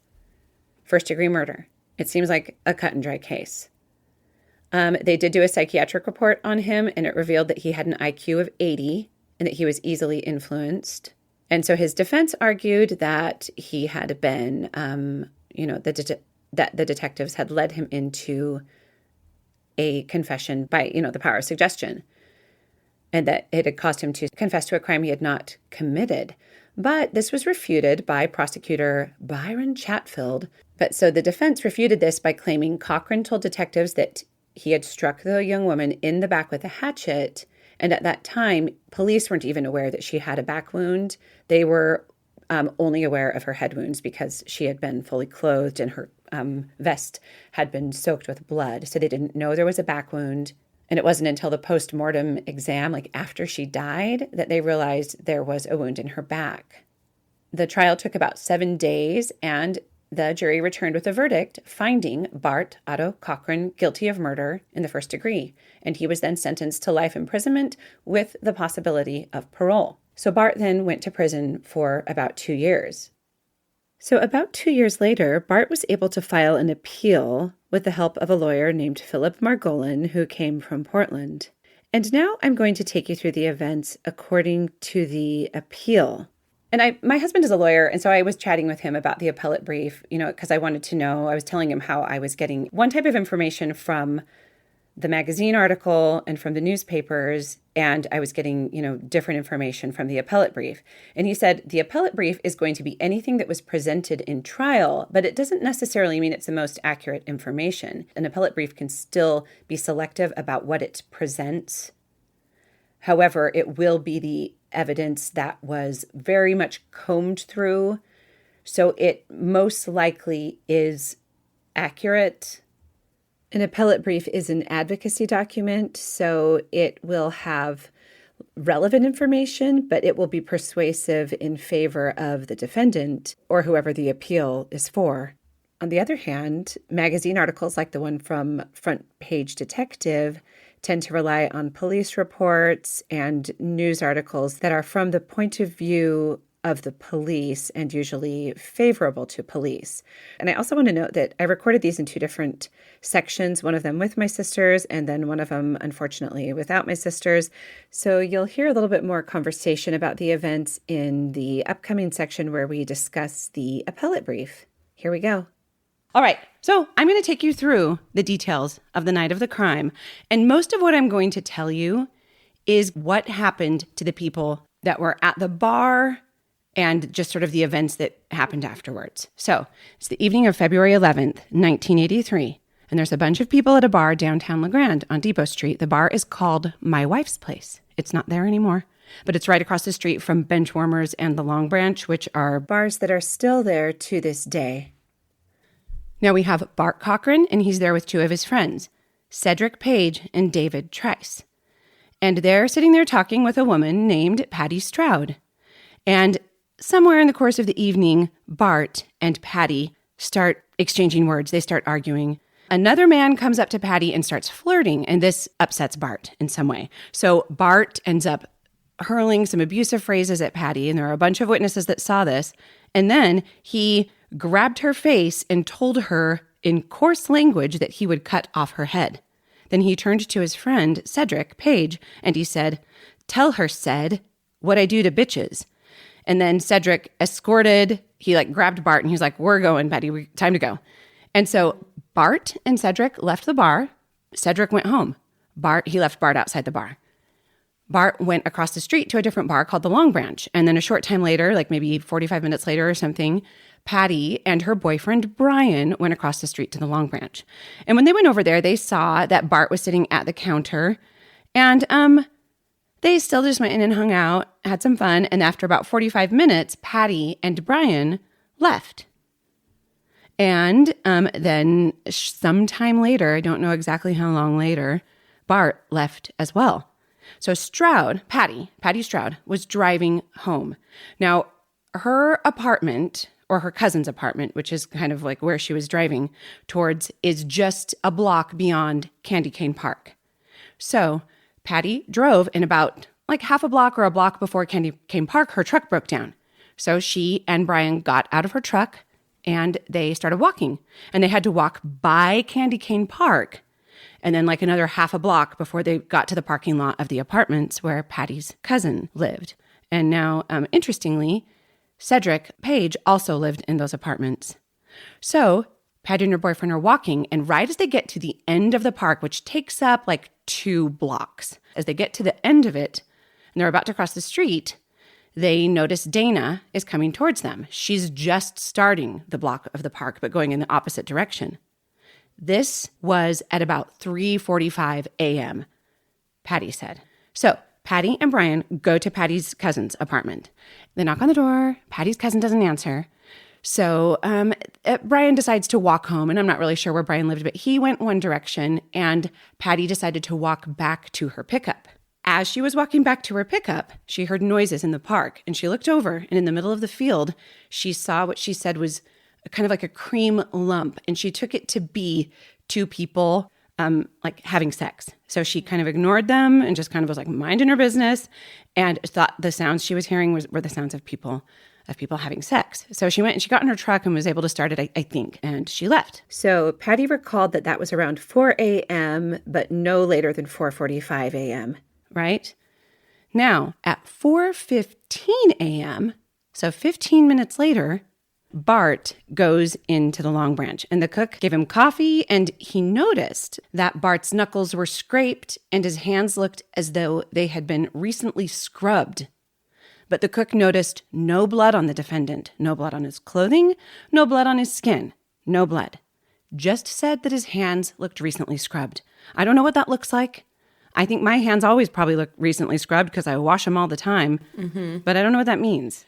First-degree murder. It seems like a cut and dry case. They did do a psychiatric report on him, and it revealed that he had an IQ of 80 and that he was easily influenced. And so his defense argued that he had been, that the detectives had led him into a confession by, the power of suggestion, and that it had caused him to confess to a crime he had not committed. But this was refuted by prosecutor Byron Chatfield. But so the defense refuted this by claiming Cochran told detectives that he had struck the young woman in the back with a hatchet, and at that time, police weren't even aware that she had a back wound. They were only aware of her head wounds because she had been fully clothed and her vest had been soaked with blood. So they didn't know there was a back wound. And it wasn't until the post-mortem exam, like after she died, that they realized there was a wound in her back. The trial took about 7 days, and the jury returned with a verdict finding Bart Otto Cochran guilty of murder in the first degree, and he was then sentenced to life imprisonment with the possibility of parole. So Bart then went to prison for about 2 years. So about 2 years later, Bart was able to file an appeal with the help of a lawyer named Philip Margolin, who came from Portland. And now I'm going to take you through the events according to the appeal. And my husband is a lawyer, and so I was chatting with him about the appellate brief, because I wanted to know, I was telling him how I was getting one type of information from the magazine article and from the newspapers, and I was getting, different information from the appellate brief. And he said, the appellate brief is going to be anything that was presented in trial, but it doesn't necessarily mean it's the most accurate information. An appellate brief can still be selective about what it presents. However, it will be the evidence that was very much combed through, so it most likely is accurate. An appellate brief is an advocacy document, so it will have relevant information, but it will be persuasive in favor of the defendant or whoever the appeal is for. On the other hand, magazine articles like the one from Front Page Detective tend to rely on police reports and news articles that are from the point of view of the police and usually favorable to police. And I also want to note that I recorded these in 2 different sections, one of them with my sisters and then one of them, unfortunately, without my sisters. So you'll hear a little bit more conversation about the events in the upcoming section where we discuss the appellate brief. Here we go. All right, so I'm going to take you through the details of the night of the crime. And most of what I'm going to tell you is what happened to the people that were at the bar and just sort of the events that happened afterwards. So it's the evening of February 11th, 1983, and there's a bunch of people at a bar downtown La Grande on Depot Street. The bar is called My Wife's Place. It's not there anymore, but it's right across the street from Benchwarmers and the Long Branch, which are bars that are still there to this day. Now we have Bart Cochran, and he's there with 2 of his friends, Cedric Page and David Trice. And they're sitting there talking with a woman named Patty Stroud. And somewhere in the course of the evening, Bart and Patty start exchanging words. They start arguing. Another man comes up to Patty and starts flirting, and this upsets Bart in some way. So Bart ends up hurling some abusive phrases at Patty, and there are a bunch of witnesses that saw this. And then he grabbed her face and told her in coarse language that he would cut off her head. Then he turned to his friend, Cedric Page, and he said, "Tell her, Ced, what I do to bitches." And then Cedric he grabbed Bart and he was like, "We're going, Patty, time to go." And so Bart and Cedric left the bar. Cedric went home. He left Bart outside the bar. Bart went across the street to a different bar called the Long Branch. And then a short time later, like maybe 45 minutes later or something, Patty and her boyfriend, Brian, went across the street to the Long Branch. And when they went over there, they saw that Bart was sitting at the counter. And They still just went in and hung out, had some fun, and after about 45 minutes, Patty and Brian left. And then sometime later, I don't know exactly how long later, Bart left as well. So Patty Stroud, was driving home. Now, her apartment, or her cousin's apartment, which is kind of like where she was driving towards, is just a block beyond Candy Cane Park. So Patty drove, in about like half a block or a block before Candy Cane Park, her truck broke down. So she and Brian got out of her truck and they started walking. And they had to walk by Candy Cane Park and then like another half a block before they got to the parking lot of the apartments where Patty's cousin lived. And now, interestingly, Cedric Page also lived in those apartments. So Patty and her boyfriend are walking, and right as they get to the end of the park, which takes up like 2 blocks, as they get to the end of it, and they're about to cross the street, they notice Dana is coming towards them. She's just starting the block of the park, but going in the opposite direction. This was at about 3:45 a.m., Patty said. So Patty and Brian go to Patty's cousin's apartment. They knock on the door. Patty's cousin doesn't answer. So Brian decides to walk home, and I'm not really sure where Brian lived, but he went one direction, and Patty decided to walk back to her pickup. As she was walking back to her pickup, she heard noises in the park, and she looked over, and in the middle of the field, she saw what she said was kind of like a cream lump, and she took it to be 2 people like having sex. So she kind of ignored them and just kind of was like minding her business, and thought the sounds she was hearing were the sounds of people having sex. So she went and she got in her truck and was able to start it, I think, and she left. So Patty recalled that was around 4 a.m., but no later than 4:45 a.m., right? Now, at 4:15 a.m., so 15 minutes later, Bart goes into the Long Branch, and the cook gave him coffee, and he noticed that Bart's knuckles were scraped and his hands looked as though they had been recently scrubbed. But the cook noticed no blood on the defendant, no blood on his clothing, no blood on his skin, no blood. Just said that his hands looked recently scrubbed. I don't know what that looks like. I think my hands always probably look recently scrubbed because I wash them all the time, but I don't know what that means.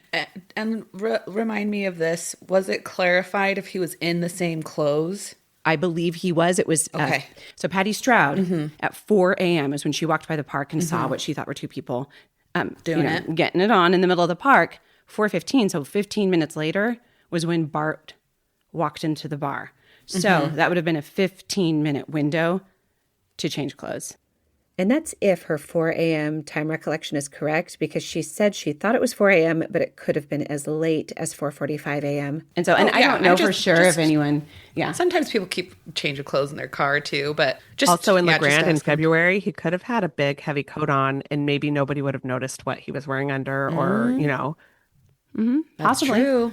And remind me of this. Was it clarified if he was in the same clothes? I believe he was. It was okay. So Patty Stroud at 4 a.m. is when she walked by the park and saw what she thought were 2 people getting it on in the middle of the park. 4:15, so 15 minutes later was when Bart walked into the bar. So that would have been a 15-minute window to change clothes. And that's if her 4 a.m. time recollection is correct, because she said she thought it was 4 a.m., but it could have been as late as 4:45 a.m. And so, I don't know for sure if anyone, Sometimes people keep change of clothes in their car too, but just also in Grande in February, he could have had a big heavy coat on, and maybe nobody would have noticed what he was wearing under, or possibly. True.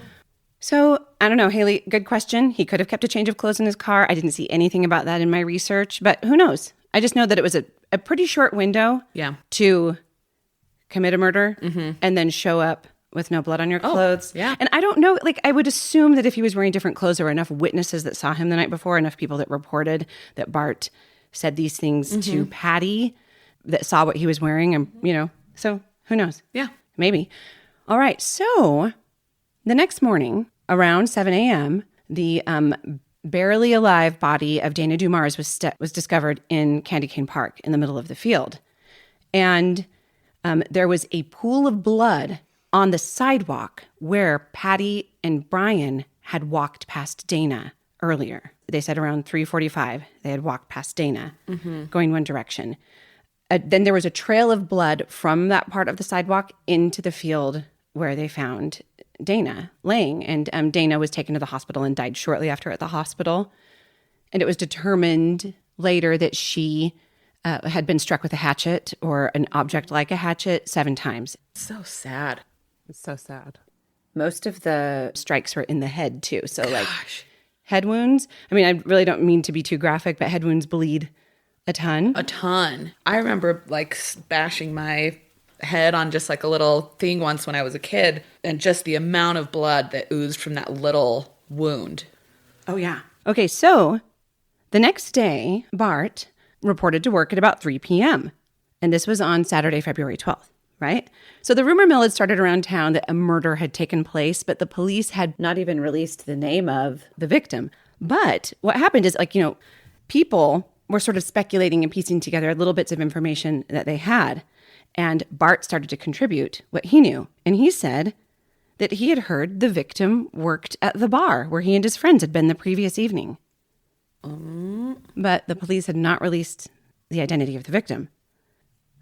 So I don't know, Haley. Good question. He could have kept a change of clothes in his car. I didn't see anything about that in my research, but who knows? I just know that it was a pretty short window to commit a murder and then show up with no blood on your clothes. Yeah. And I don't know, I would assume that if he was wearing different clothes, there were enough witnesses that saw him the night before, enough people that reported that Bart said these things to Patty that saw what he was wearing. And, so who knows? Yeah. Maybe. All right. So the next morning around 7 a.m., the barely alive body of Dana Dumars was discovered in Candy Cane Park in the middle of the field. And there was a pool of blood on the sidewalk where Patty and Brian had walked past Dana earlier. They said around 3:45 they had walked past Dana, going one direction. Then there was a trail of blood from that part of the sidewalk into the field where they found Dana laying. And Dana was taken to the hospital and died shortly after at the hospital. And it was determined later that she had been struck with a hatchet or an object like a hatchet 7 times. So sad. It's so sad. Most of the strikes were in the head too. So head wounds. I mean, I really don't mean to be too graphic, but head wounds bleed a ton. A ton. I remember bashing my head on just a little thing once when I was a kid, and just the amount of blood that oozed from that little wound. Oh, yeah. Okay, so the next day, Bart reported to work at about 3 p.m. And this was on Saturday, February 12th, right? So the rumor mill had started around town that a murder had taken place, but the police had not even released the name of the victim. But what happened is, people were sort of speculating and piecing together little bits of information that they had. And Bart started to contribute what he knew. And he said that he had heard the victim worked at the bar where he and his friends had been the previous evening. But the police had not released the identity of the victim.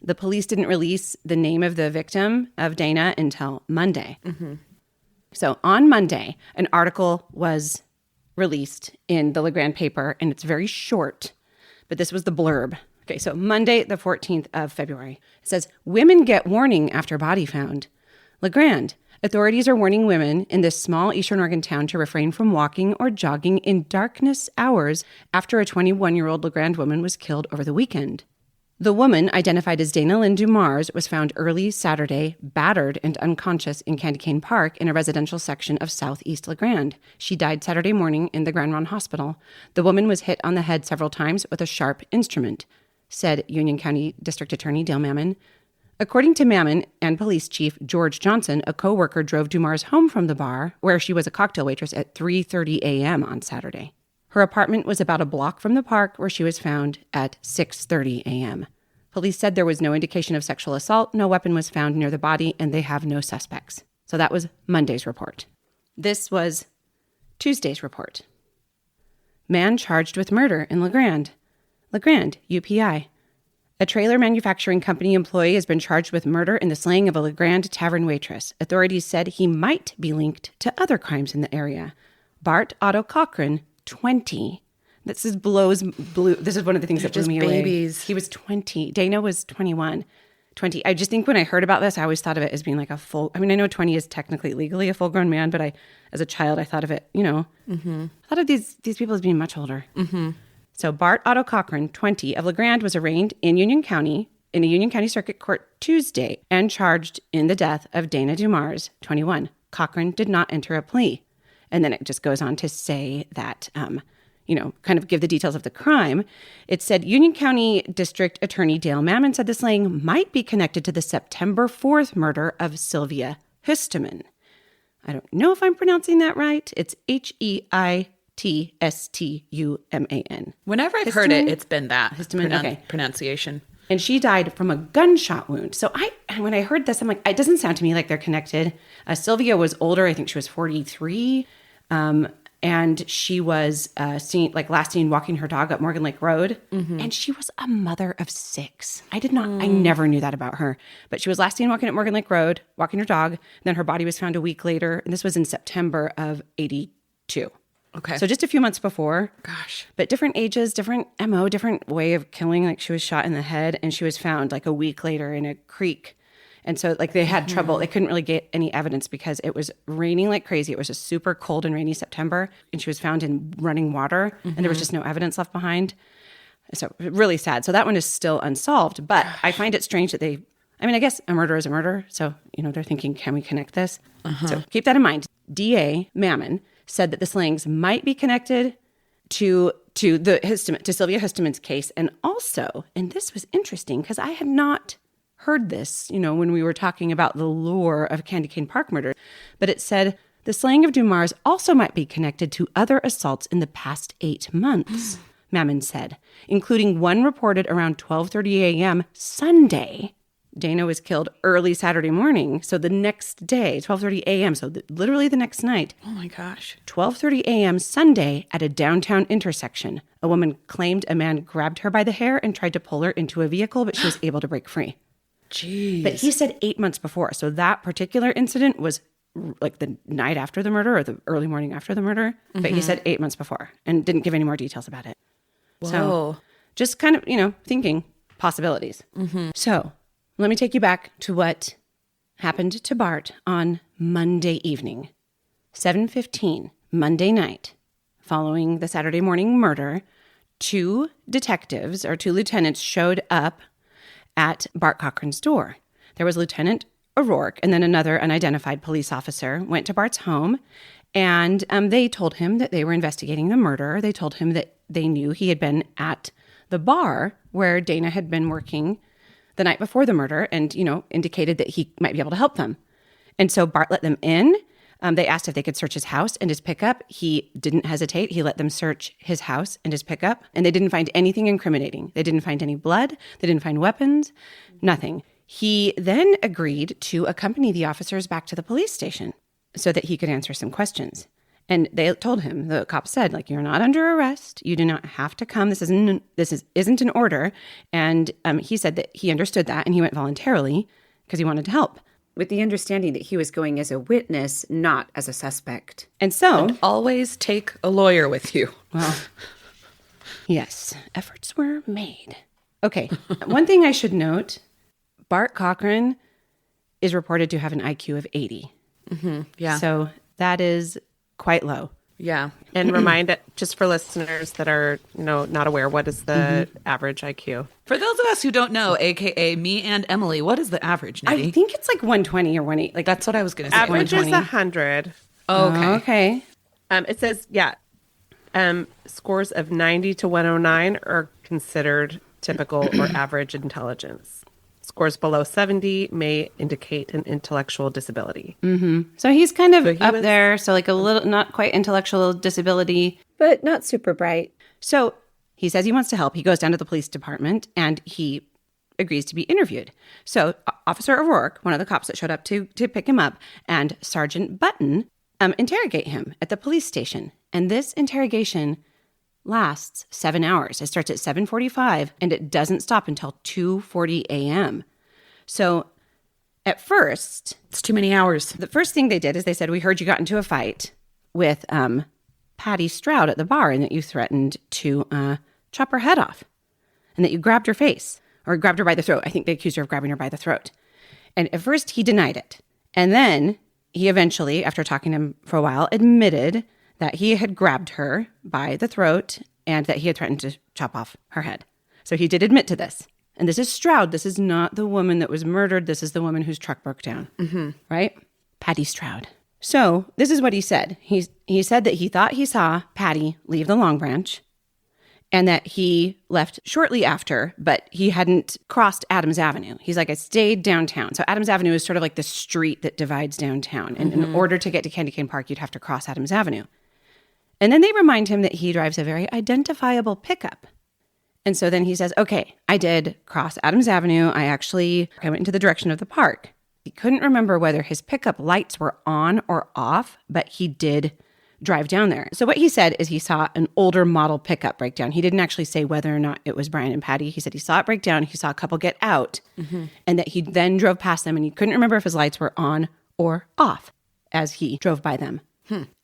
The police didn't release the name of the victim, of Dana, until Monday. So on Monday, an article was released in the Grande paper, and it's very short, but this was the blurb. Okay, so Monday, the 14th of February. It says, women get warning after body found. Grande. Authorities are warning women in this small Eastern Oregon town to refrain from walking or jogging in darkness hours after a 21-year-old Grande woman was killed over the weekend. The woman, identified as Dana Lynn Dumars, was found early Saturday, battered and unconscious in Candy Cane Park in a residential section of southeast Grande. She died Saturday morning in the Grand Ronde Hospital. The woman was hit on the head several times with a sharp instrument, said Union County District Attorney Dale Mammon. According to Mammon and Police Chief George Johnson, a co-worker drove Dumars home from the bar, where she was a cocktail waitress, at 3:30 a.m. on Saturday. Her apartment was about a block from the park, where she was found at 6:30 a.m. Police said there was no indication of sexual assault, no weapon was found near the body, and they have no suspects. So that was Monday's report. This was Tuesday's report. Man charged with murder in Grande, UPI. A trailer manufacturing company employee has been charged with murder in the slaying of a Grande tavern waitress. Authorities said he might be linked to other crimes in the area. Bart Cochran, 20. This is This is one of the things that blew me away. Babies. He was 20. Dana was 21. 20. I just think when I heard about this, I always thought of it as being like I know 20 is technically legally a full-grown man, but as a child, I thought of it, I thought of these people as being much older. So Bart Cochran, 20, of Grande, was arraigned in a Union County Circuit Court Tuesday and charged in the death of Dana Dumars, 21. Cochran did not enter a plea. And then it just goes on to say that, kind of give the details of the crime. It said Union County District Attorney Dale Mammon said the slaying might be connected to the September 4th murder of Sylvia Husteman. I don't know if I'm pronouncing that right. It's Heitstuman. Whenever I've heard it, it's been that Husteman, pronunciation. And she died from a gunshot wound. So when I heard this, I'm like, it doesn't sound to me like they're connected. Sylvia was older. I think she was 43. And she was last seen walking her dog up Morgan Lake Road. And she was a mother of 6. I never knew that about her. But she was last seen walking up Morgan Lake Road, walking her dog. Then her body was found a week later. And this was in September of 82. Okay. So just a few months before. Gosh. But different ages, different MO, different way of killing. Like she was shot in the head and she was found like a week later in a creek. And so they had trouble. They couldn't really get any evidence because it was raining like crazy. It was a super cold and rainy September. And she was found in running water and there was just no evidence left behind. So really sad. So that one is still unsolved. But I find it strange that I guess a murder is a murder. So, they're thinking, can we connect this? So keep that in mind. DA Mammon said that the slayings might be connected to Sylvia Husteman's case. And also, and this was interesting because I had not heard this, when we were talking about the lore of Candy Cane Park murder, but it said the slaying of Dumars also might be connected to other assaults in the past 8 months, Mammon said, including one reported around 12:30 a.m. Sunday. Dana was killed early Saturday morning. So the next day, 12:30 a.m., so literally the next night. Oh my gosh. 12:30 a.m. Sunday at a downtown intersection. A woman claimed a man grabbed her by the hair and tried to pull her into a vehicle, but she was able to break free. Jeez. But he said 8 months before. So that particular incident was like the night after the murder or the early morning after the murder. But he said 8 months before and didn't give any more details about it. Whoa. So just kind of, thinking possibilities. So let me take you back to what happened to Bart on Monday evening. 7:15, Monday night, following the Saturday morning murder, 2 lieutenants showed up at Bart Cochran's door. There was Lieutenant O'Rourke and then another unidentified police officer went to Bart's home and they told him that they were investigating the murder. They told him that they knew he had been at the bar where Dana had been working the night before the murder and, indicated that he might be able to help them. And so Bart let them in. They asked if they could search his house and his pickup. He didn't hesitate. He let them search his house and his pickup, and they didn't find anything incriminating. They didn't find any blood. They didn't find weapons, nothing. He then agreed to accompany the officers back to the police station so that he could answer some questions. And they told him, the cops said, you're not under arrest. You do not have to come. This isn't an order. And he said that he understood that, and he went voluntarily because he wanted to help. With the understanding that he was going as a witness, not as a suspect. And so... And always take a lawyer with you. Well, yes, efforts were made. Okay, one thing I should note, Bart Cochran is reported to have an IQ of 80. Mm-hmm. Yeah. So that is quite low. Yeah. And remind it, just for listeners that are, not aware, what is the average IQ? For those of us who don't know, AKA me and Emily, what is the average, Nettie? I think it's 120 or 180. That's what I was going to say. Average is 120. 100. Oh, okay. Okay. It says, scores of 90 to 109 are considered typical or average intelligence. Scores below 70 may indicate an intellectual disability. Mm-hmm. So he's kind of he up was- there. So a little, not quite intellectual disability. But not super bright. So he says he wants to help. He goes down to the police department and he agrees to be interviewed. So Officer O'Rourke, one of the cops that showed up to pick him up, and Sergeant Button interrogate him at the police station. And this interrogation lasts 7 hours. It starts at 7:45 and it doesn't stop until 2:40 a.m. So at first, It's too many hours. the first thing they did is they said, we heard you got into a fight with Patty Stroud at the bar and that you threatened to chop her head off and that you grabbed her face or grabbed her by the throat. I think they accused her of grabbing her by the throat. And at first he denied it. And then he eventually, after talking to him for a while, admitted that he had grabbed her by the throat and that he had threatened to chop off her head. So he did admit to this. And this is Stroud. This is not the woman that was murdered. This is the woman whose truck broke down. Mm-hmm. Right? Patty Stroud. So this is what he said. He said that he thought he saw Patty leave the Long Branch and that he left shortly after, but he hadn't crossed Adams Avenue. He's like, I stayed downtown. So Adams Avenue is sort of like the street that divides downtown. And in order to get to Candy Cane Park, you'd have to cross Adams Avenue. And then they remind him that he drives a very identifiable pickup. And so then he says, okay, I did cross Adams Avenue. I went into the direction of the park. He couldn't remember whether his pickup lights were on or off, but he did drive down there. So what he said is he saw an older model pickup break down. He didn't actually say whether or not it was Brian and Patty. He said he saw it break down. He saw a couple get out and that he then drove past them and he couldn't remember if his lights were on or off as he drove by them.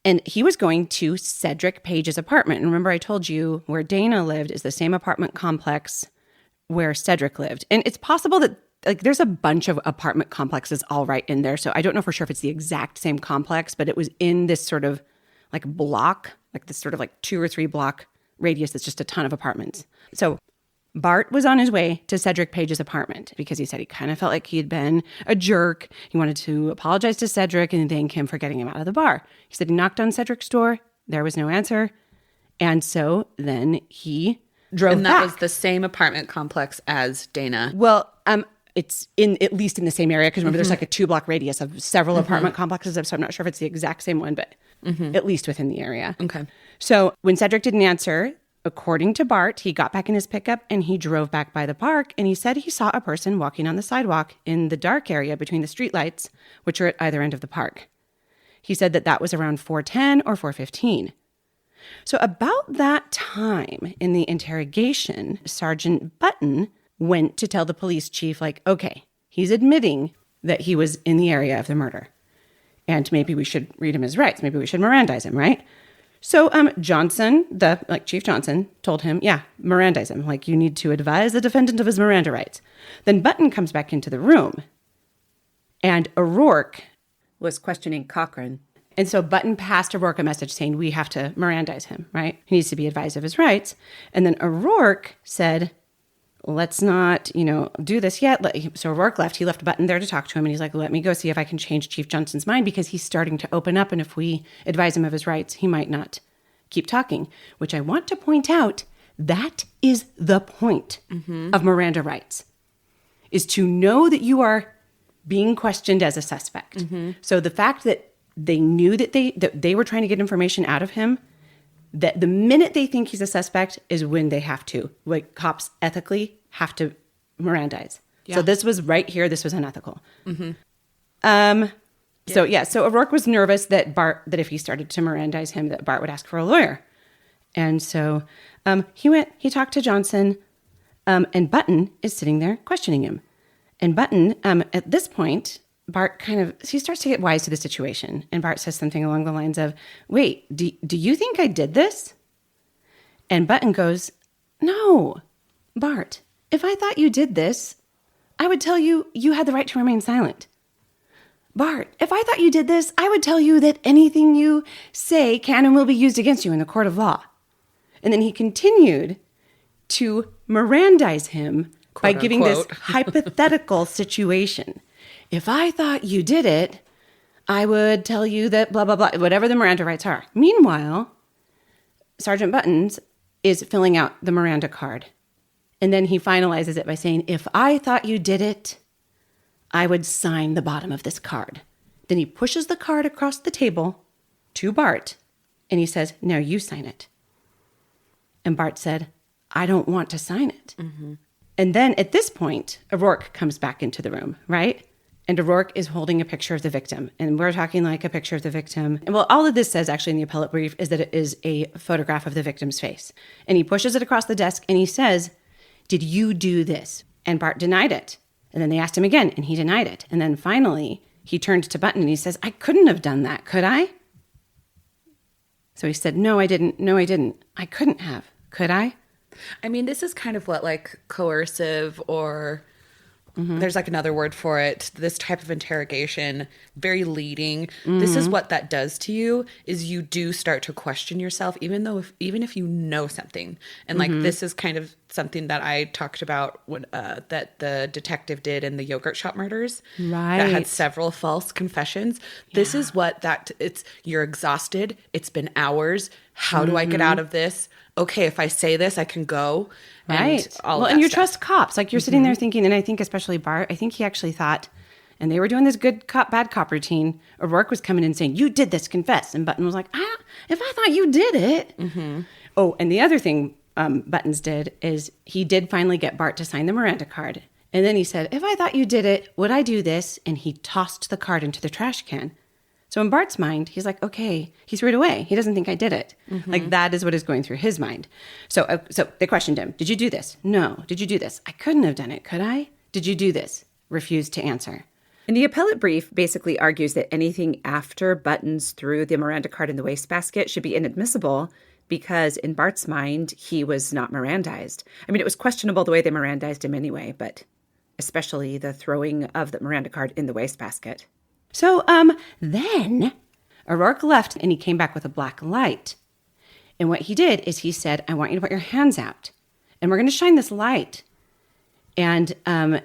And he was going to Cedric Page's apartment. And remember I told you where Dana lived is the same apartment complex where Cedric lived. And it's possible that there's a bunch of apartment complexes all right in there. So I don't know for sure if it's the exact same complex, but it was in this sort of block, this sort of 2 or 3 block radius that's just a ton of apartments. So Bart was on his way to Cedric Page's apartment because he said he kind of felt like he had been a jerk. He wanted to apologize to Cedric and thank him for getting him out of the bar. He said he knocked on Cedric's door. There was no answer. And so then he drove back. And that was the same apartment complex as Dana. Well, it's at least in the same area because remember there's a 2-block radius of several apartment complexes. So I'm not sure if it's the exact same one, but at least within the area. Okay. So when Cedric didn't answer, according to Bart, he got back in his pickup and he drove back by the park and he said he saw a person walking on the sidewalk in the dark area between the streetlights, which are at either end of the park. He said that was around 4:10 or 4:15. So about that time in the interrogation, Sergeant Button went to tell the police chief, okay, he's admitting that he was in the area of the murder. And maybe we should read him his rights. Maybe we should Mirandize him, right? So Johnson, Chief Johnson, told him, yeah, Mirandize him. You need to advise the defendant of his Miranda rights. Then Button comes back into the room. And O'Rourke Was questioning Cochran. And so Button passed O'Rourke a message saying, we have to Mirandize him, right? He needs to be advised of his rights. And then O'Rourke said, let's not, do this yet. So O'Rourke left. He left Button there to talk to him. And he's like, let me go see if I can change Chief Johnson's mind because he's starting to open up. And if we advise him of his rights, he might not keep talking, which I want to point out, that is the point of Miranda rights. is to know that you are being questioned as a suspect. So the fact that they knew that they were trying to get information out of him, that the minute they think he's a suspect is when they have to, like cops ethically have to Mirandize. So this was right here. This was unethical. So O'Rourke was nervous that if he started to Mirandize him, that Bart would ask for a lawyer. And so he talked to Johnson, and Button is sitting there questioning him. And Button, at this point, Bart he starts to get wise to the situation. And Bart says something along the lines of, wait, do you think I did this? And Button goes, no, Bart, if I thought you did this, I would tell you you had the right to remain silent. Bart, if I thought you did this, I would tell you that anything you say can and will be used against you in the court of law. And then he continued to Mirandize him by giving this hypothetical situation. If I thought you did it, I would tell you that blah, blah, blah, whatever the Miranda rights are. Meanwhile, Sergeant Buttons is filling out the Miranda card. And then he finalizes it by saying, if I thought you did it, I would sign the bottom of this card. Then he pushes the card across the table to Bart, and he says, now you sign it. And Bart said, I don't want to sign it. And then at this point, O'Rourke comes back into the room, right? And O'Rourke is holding a picture of the victim. And we're talking like a picture of the victim. And well, all of this says actually in the appellate brief is that it is a photograph of the victim's face. And he pushes it across the desk and he says, did you do this? And Bart denied it. And then they asked him again and he denied it. And then finally he turned to Button and he says, I couldn't have done that, could I? So he said, no, I didn't. No, I didn't. I couldn't have. Could I? I mean, this is kind of what like coercive or there's like another word for it. This type of interrogation, very leading. This is what that does to you is you do start to question yourself, even if you know something. And like this is kind of something that I talked about when that the detective did in the yogurt shop murders. Right. That had several false confessions. This is what you're exhausted. It's been hours. How do I get out of this? Okay, if I say this, I can go. Right. And you trust cops. Like you're sitting there thinking, and I think especially Bart, I think he actually thought, and they were doing this good cop, bad cop routine. O'Rourke was coming in saying, you did this, confess. And Button was like, if I thought you did it. Oh, and the other thing Buttons did is he did finally get Bart to sign the Miranda card. And then he said, if I thought you did it, would I do this? And he tossed the card into the trash can. So in Bart's mind, he's like, okay, he threw it away. He doesn't think I did it. Like that is what is going through his mind. So they questioned him. Did you do this? No. Did you do this? I couldn't have done it. Could I? Did you do this? Refused to answer. And the appellate brief basically argues that anything after Buttons threw the Miranda card in the wastebasket should be inadmissible because in Bart's mind, he was not Mirandized. I mean, it was questionable the way they Mirandized him anyway, but especially the throwing of the Miranda card in the wastebasket. So then O'Rourke left and he came back with a black light. And what he did is he said, I want you to put your hands out and we're going to shine this light. And then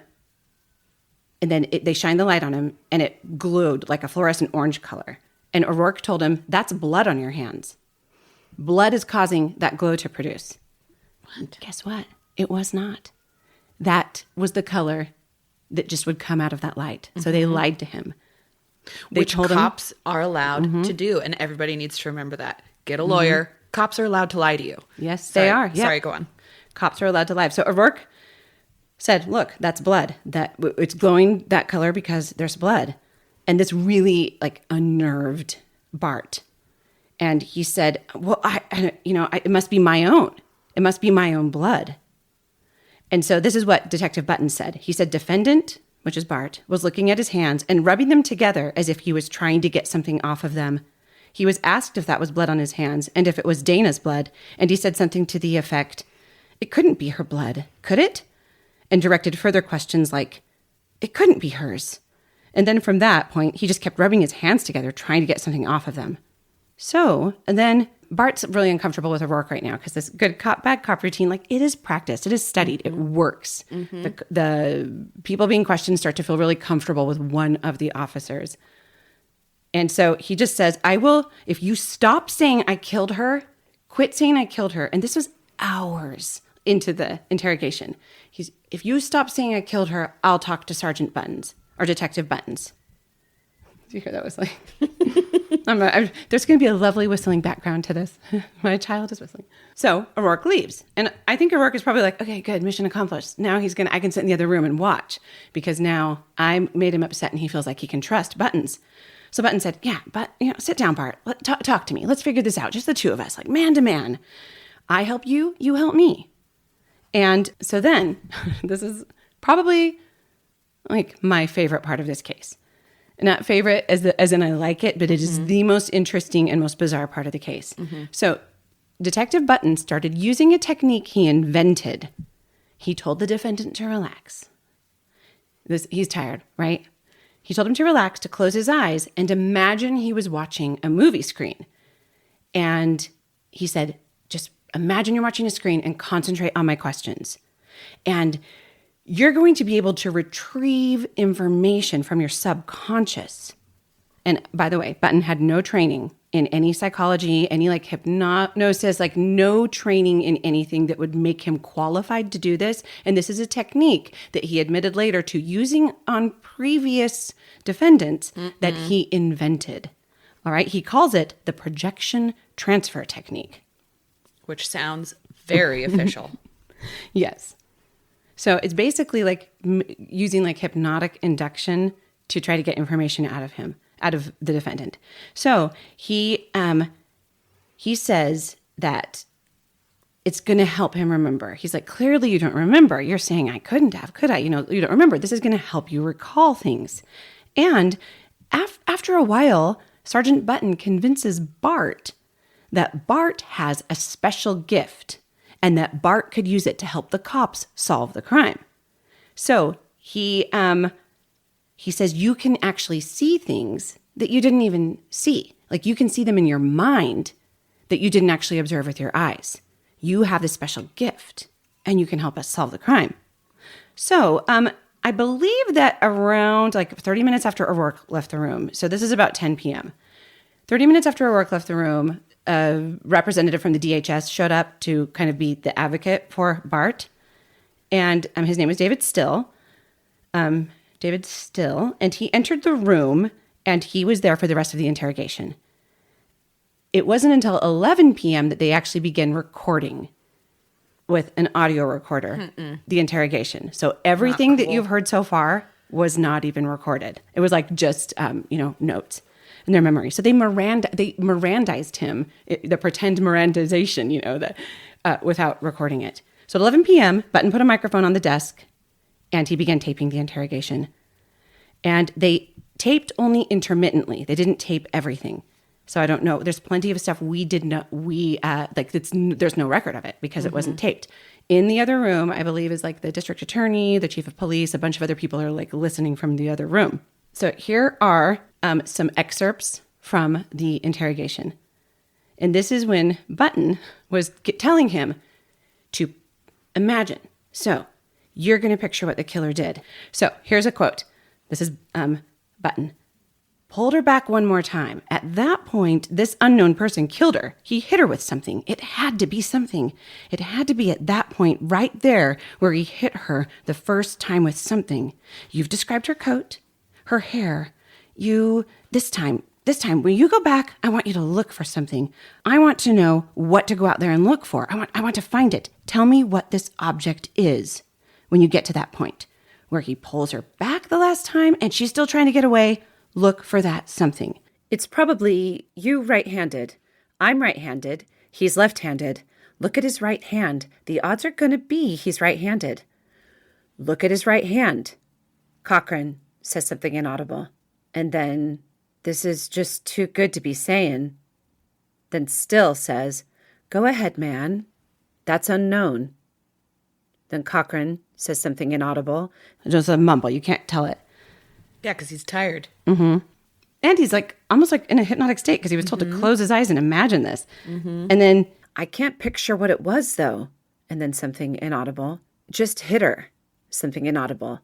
they shined the light on him and it glowed like a fluorescent orange color. And O'Rourke told him, that's blood on your hands. Blood is causing that glow to produce. What? Guess what? It was not. That was the color that just would come out of that light. So they lied to him. Which cops are allowed to do. And everybody needs to remember that. Get a lawyer. Cops are allowed to lie to you. Yes, they are. Yep. Sorry, go on. Cops are allowed to lie. So O'Rourke said, look, that's blood. That it's glowing that color because there's blood. And this really like unnerved Bart. And he said, well, it must be my own. It must be my own blood. And so this is what Detective Button said. He said, defendant, which is Bart, was looking at his hands and rubbing them together as if he was trying to get something off of them. He was asked if that was blood on his hands and if it was Dana's blood. And he said something to the effect, it couldn't be her blood, could it? And directed further questions like, it couldn't be hers. And then from that point, he just kept rubbing his hands together, trying to get something off of them. So, and then Bart's really uncomfortable with O'Rourke right now because this good cop, bad cop routine, like it is practiced, it is studied, it works. The people being questioned start to feel really comfortable with one of the officers. And so he just says, if you stop saying I killed her, quit saying I killed her. And this was hours into the interrogation. If you stop saying I killed her, I'll talk to Sergeant Buttons or Detective Buttons. Did you hear that whistling? There's going to be a lovely whistling background to this. My child is whistling. So O'Rourke leaves. And I think O'Rourke is probably like, okay, good, mission accomplished. Now I can sit in the other room and watch because now I made him upset and he feels like he can trust Buttons. So Buttons said, yeah, but sit down, Bart. Talk to me. Let's figure this out. Just the two of us, like man to man. I help you, you help me. And so then, this is probably like my favorite part of this case. Not favorite as in I like it, but it is the most interesting and most bizarre part of the case. So Detective Button started using a technique he invented. He told the defendant to relax. He's tired, right? He told him to relax, to close his eyes, and imagine he was watching a movie screen. And he said, just imagine you're watching a screen and concentrate on my questions. And you're going to be able to retrieve information from your subconscious. And by the way, Button had no training in any psychology, any like hypnosis, like no training in anything that would make him qualified to do this. And this is a technique that he admitted later to using on previous defendants that he invented. All right. He calls it the projection transfer technique. Which sounds very official. Yes. So it's basically like using like hypnotic induction to try to get information out of the defendant. So he says that it's going to help him remember. He's like, clearly you don't remember. You're saying I couldn't have, could I? You don't remember. This is going to help you recall things. And after a while, Sergeant Button convinces Bart that Bart has a special gift and that Bart could use it to help the cops solve the crime. So he says you can actually see things that you didn't even see. Like you can see them in your mind that you didn't actually observe with your eyes. You have this special gift and you can help us solve the crime. So I believe that around like 30 minutes after O'Rourke left the room, so this is about 10 p.m., 30 minutes after O'Rourke left the room, a representative from the DHS showed up to kind of be the advocate for Bart. And his name was David Still. And he entered the room and he was there for the rest of the interrogation. It wasn't until 11 p.m. that they actually began recording with an audio recorder, the interrogation. So everything that you've heard so far was not even recorded. It was like just, notes in their memory. So they Mirandized him, the pretend Mirandization, without recording it. So at 11 p.m., Button put a microphone on the desk and he began taping the interrogation. And they taped only intermittently. They didn't tape everything. So I don't know. There's plenty of stuff there's no record of it because it wasn't taped. In the other room, I believe, is like the district attorney, the chief of police, a bunch of other people are like listening from the other room. So here are some excerpts from the interrogation. And this is when Button was telling him to imagine. So you're going to picture what the killer did. So here's a quote. This is Button. Pulled her back one more time. At that point, this unknown person killed her. He hit her with something. It had to be something. It had to be at that point right there where he hit her the first time with something. You've described her coat, her hair. This time, when you go back, I want you to look for something. I want to know what to go out there and look for. I want to find it. Tell me what this object is when you get to that point where he pulls her back the last time and she's still trying to get away. Look for that something. It's probably you right-handed. I'm right-handed. He's left-handed. Look at his right hand. The odds are going to be he's right-handed. Look at his right hand. Cochran says something inaudible. And then, this is just too good to be saying. Then Still says, go ahead, man. That's unknown. Then Cochran says something inaudible. Just a mumble. You can't tell it. Yeah, because he's tired. Mm-hmm. And he's like almost like in a hypnotic state because he was told to close his eyes and imagine this. And then, I can't picture what it was, though. And then something inaudible. Just hit her. Something inaudible.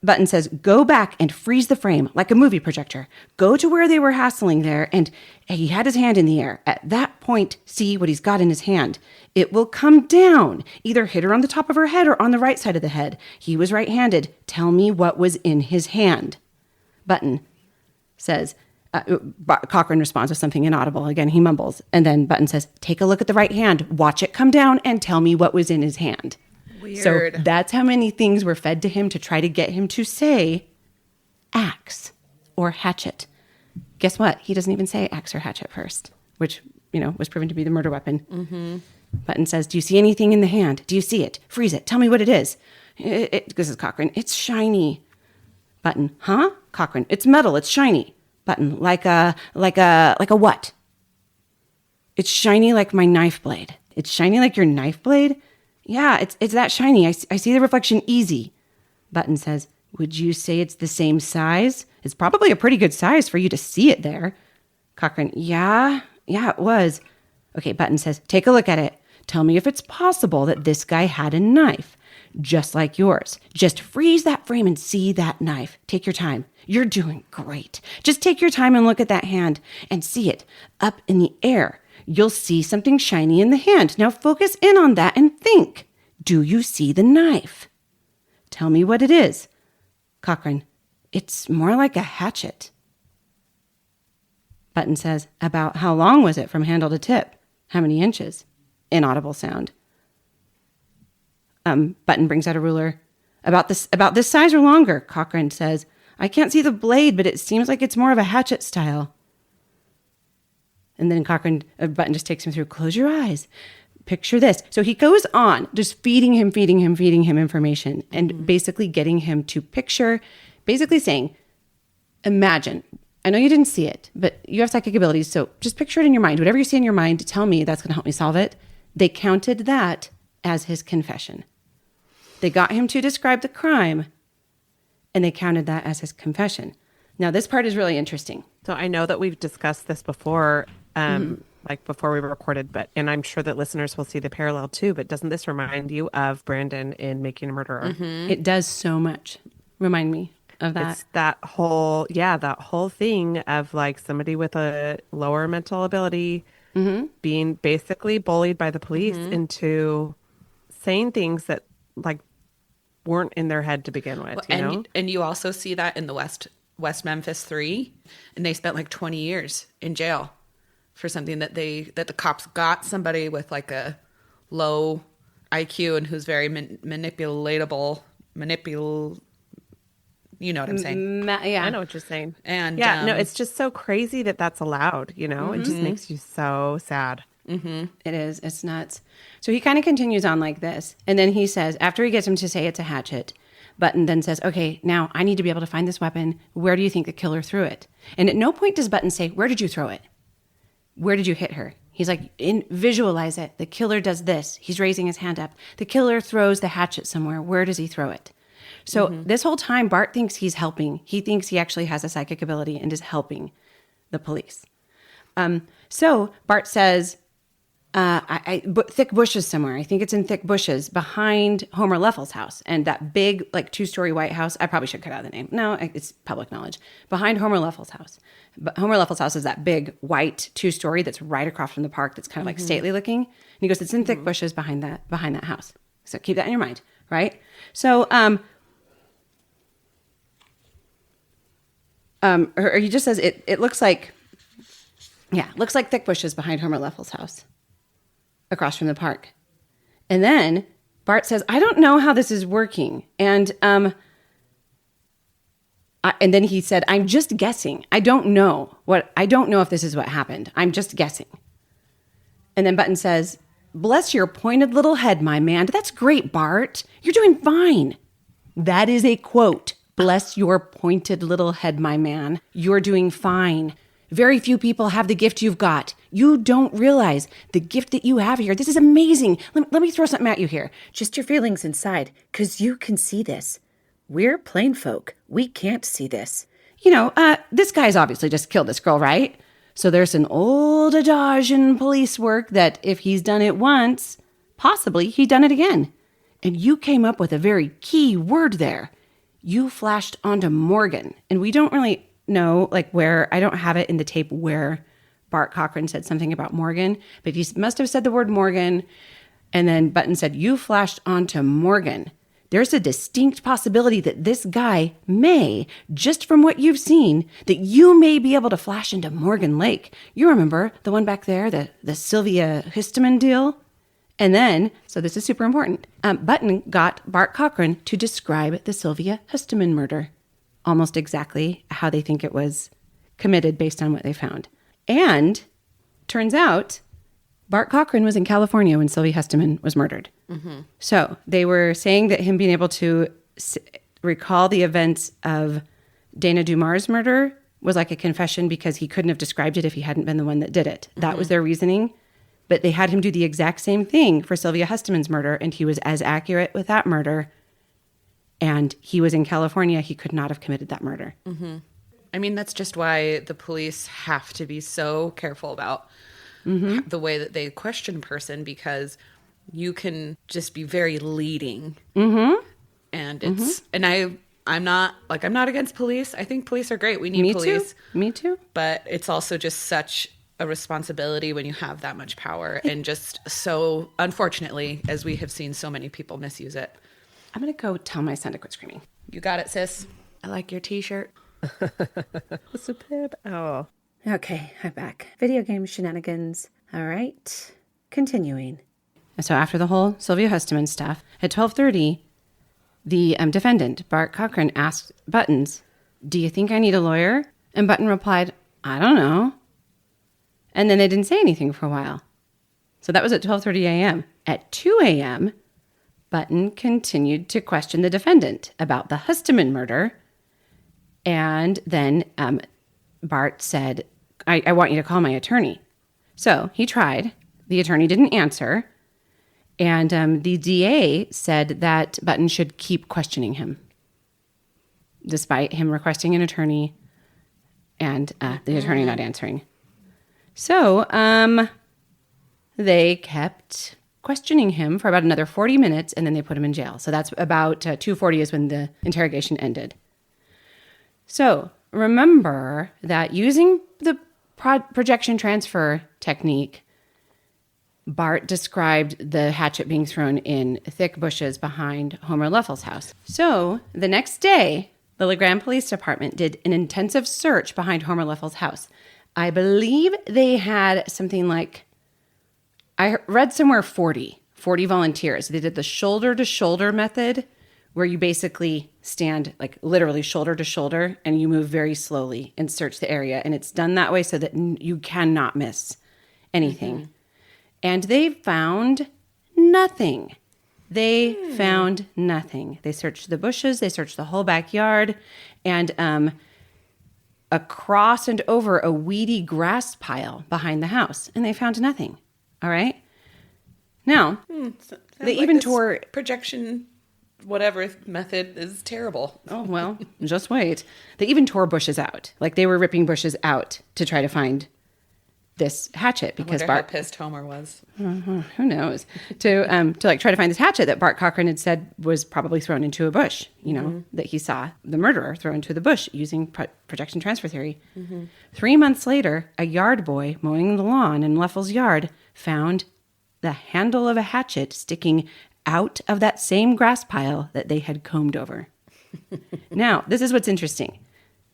Button says, go back and freeze the frame like a movie projector. Go to where they were hassling there, and he had his hand in the air. At that point, see what he's got in his hand. It will come down. Either hit her on the top of her head or on the right side of the head. He was right-handed. Tell me what was in his hand. Button says, Cochran responds with something inaudible. Again, he mumbles. And then Button says, take a look at the right hand. Watch it come down and tell me what was in his hand. Weird. So that's how many things were fed to him to try to get him to say axe or hatchet. Guess what? He doesn't even say axe or hatchet first, which, was proven to be the murder weapon. Mm-hmm. Button says, do you see anything in the hand? Do you see it? Freeze it. Tell me what it is. This is Cochran. It's shiny. Button, huh? Cochran, it's metal. It's shiny. Button, like a what? It's shiny like my knife blade. It's shiny like your knife blade? Yeah, it's that shiny. I see the reflection easy. Button says, would you say it's the same size? It's probably a pretty good size for you to see it there. Cochran, yeah, it was. Okay, Button says, take a look at it. Tell me if it's possible that this guy had a knife, just like yours. Just freeze that frame and see that knife. Take your time. You're doing great. Just take your time and look at that hand and see it up in the air. You'll see something shiny in the hand. Now focus in on that and think. Do you see the knife? Tell me what it is. Cochran, it's more like a hatchet. Button says, about how long was it from handle to tip? How many inches? Inaudible sound. Button brings out a ruler. About this size or longer, Cochran says. I can't see the blade, but it seems like it's more of a hatchet style. And then Button just takes him through. Close your eyes. Picture this. So he goes on, just feeding him information and basically getting him to picture, basically saying, imagine. I know you didn't see it, but you have psychic abilities, so just picture it in your mind. Whatever you see in your mind, tell me. That's going to help me solve it. They counted that as his confession. They got him to describe the crime, and they counted that as his confession. Now, this part is really interesting. So I know that we've discussed this before, like before we recorded, and I'm sure that listeners will see the parallel too, but doesn't this remind you of Brandon in Making a Murderer? Mm-hmm. It does so much. Remind me of that. It's that whole thing of like somebody with a lower mental ability being basically bullied by the police into saying things that like weren't in their head to begin with. And you also see that in the West Memphis 3, and they spent like 20 years in jail for something that the cops got somebody with like a low IQ and who's very manipulatable. You know what I'm saying? Yeah, I know what you're saying. And no, it's just so crazy that that's allowed. It just makes you so sad. Mm-hmm. It is. It's nuts. So he kind of continues on like this. And then he says, after he gets him to say it's a hatchet, Button then says, okay, now I need to be able to find this weapon. Where do you think the killer threw it? And at no point does Button say, where did you throw it? Where did you hit her? He's like, visualize it. The killer does this. He's raising his hand up. The killer throws the hatchet somewhere. Where does he throw it? So this whole time, Bart thinks he's helping. He thinks he actually has a psychic ability and is helping the police. So Bart says, thick bushes somewhere. I think it's in thick bushes behind Homer Leffel's house. And that big, like, 2-story white house, I probably should cut out the name. No, it's public knowledge. Behind Homer Leffel's house. But Homer Leffel's house is that big white 2-story that's right across from the park that's kind of like stately looking. And he goes, it's in thick bushes behind that house. So keep that in your mind, right? So, or he just says it looks like thick bushes behind Homer Leffel's house across from the park. And then Bart says, I don't know how this is working. And then he said, I'm just guessing. I don't know if this is what happened. I'm just guessing. And then Button says, bless your pointed little head, my man. That's great, Bart. You're doing fine. That is a quote. Bless your pointed little head, my man. You're doing fine. Very few people have the gift you've got. You don't realize the gift that you have here. This is amazing. Let me throw something at you here. Just your feelings inside, because you can see this. We're plain folk. We can't see this. This guy's obviously just killed this girl, right? So there's an old adage in police work that if he's done it once, possibly he's done it again. And you came up with a very key word there. you flashed onto Morgan. And we don't really know, like, where, I don't have it in the tape where Bart Cochran said something about Morgan, but he must have said the word Morgan. And then Button said, you flashed onto Morgan. There's a distinct possibility that this guy may, just from what you've seen, that you may be able to flash into Morgan Lake. You remember the one back there, the Sylvia Histeman deal? And then, so this is super important, Button got Bart Cochran to describe the Sylvia Histeman murder, almost exactly how they think it was committed based on what they found. And turns out Bart Cochran was in California when Sylvia Histeman was murdered. Mm-hmm. So they were saying that him being able to recall the events of Dana Dumars' murder was like a confession because he couldn't have described it if he hadn't been the one that did it. Mm-hmm. That was their reasoning. But they had him do the exact same thing for Sylvia Histeman's murder, and he was as accurate with that murder. And he was in California. He could not have committed that murder. Mm-hmm. I mean, that's just why the police have to be so careful about the way that they question a person, because you can just be very leading. Mm-hmm. And it's, and I'm not against police. I think police are great. We need police. Me too. But it's also just such a responsibility when you have that much power. And just so, unfortunately, as we have seen so many people misuse it. I'm going to go tell my son to quit screaming. You got it, sis. I like your t-shirt. Superb. Oh. Okay, I'm back. Video game shenanigans. All right, continuing. So after the whole Sylvia Histeman stuff, at 12:30, the defendant, Bart Cochran, asked Buttons, do you think I need a lawyer? And Button replied, I don't know. And then they didn't say anything for a while. So that was at 12:30 a.m. At 2 a.m., Button continued to question the defendant about the Histeman murder. And then Bart said, I want you to call my attorney. So he tried. The attorney didn't answer. And the DA said that Button should keep questioning him, despite him requesting an attorney and the attorney not answering. So they kept questioning him for about another 40 minutes, and then they put him in jail. So that's about 2:40 is when the interrogation ended. So remember that using the projection transfer technique, Bart described the hatchet being thrown in thick bushes behind Homer Leffel's house. So the next day, the Grande Police Department did an intensive search behind Homer Leffel's house. I believe they had something like, I read somewhere 40 volunteers. They did the shoulder-to-shoulder method, where you basically stand like literally shoulder to shoulder and you move very slowly and search the area. And it's done that way so that you cannot miss anything. Mm-hmm. And they found nothing. They found nothing. They searched the bushes. They searched the whole backyard. And across and over a weedy grass pile behind the house. And they found nothing. All right? Now, they even tore... projection... whatever method is terrible. Oh, well, just wait. They even tore bushes out. Like they were ripping bushes out to try to find this hatchet because Bart, how pissed Homer was. Who knows? To like try to find this hatchet that Bart Cochran had said was probably thrown into a bush, you know, that he saw the murderer throw into the bush using projection transfer theory. 3 months later, a yard boy mowing the lawn in Leffel's yard found the handle of a hatchet sticking out of that same grass pile that they had combed over. Now, this is what's interesting.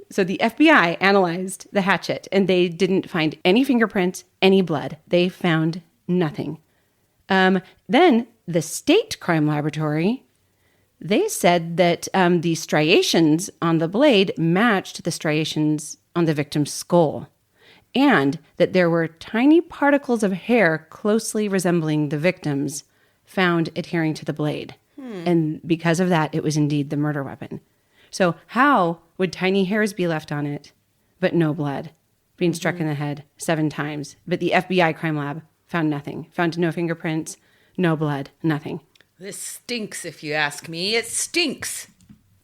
So the FBI analyzed the hatchet and they didn't find any fingerprints, any blood. They found nothing. Then the state crime laboratory, they said that the striations on the blade matched the striations on the victim's skull, and that there were tiny particles of hair closely resembling the victim's found adhering to the blade. And because of that, it was indeed the murder weapon. So how would tiny hairs be left on it, but no blood, being struck in the head 7 times? But the FBI crime lab found nothing, found no fingerprints, no blood, nothing. This stinks, if you ask me. It stinks.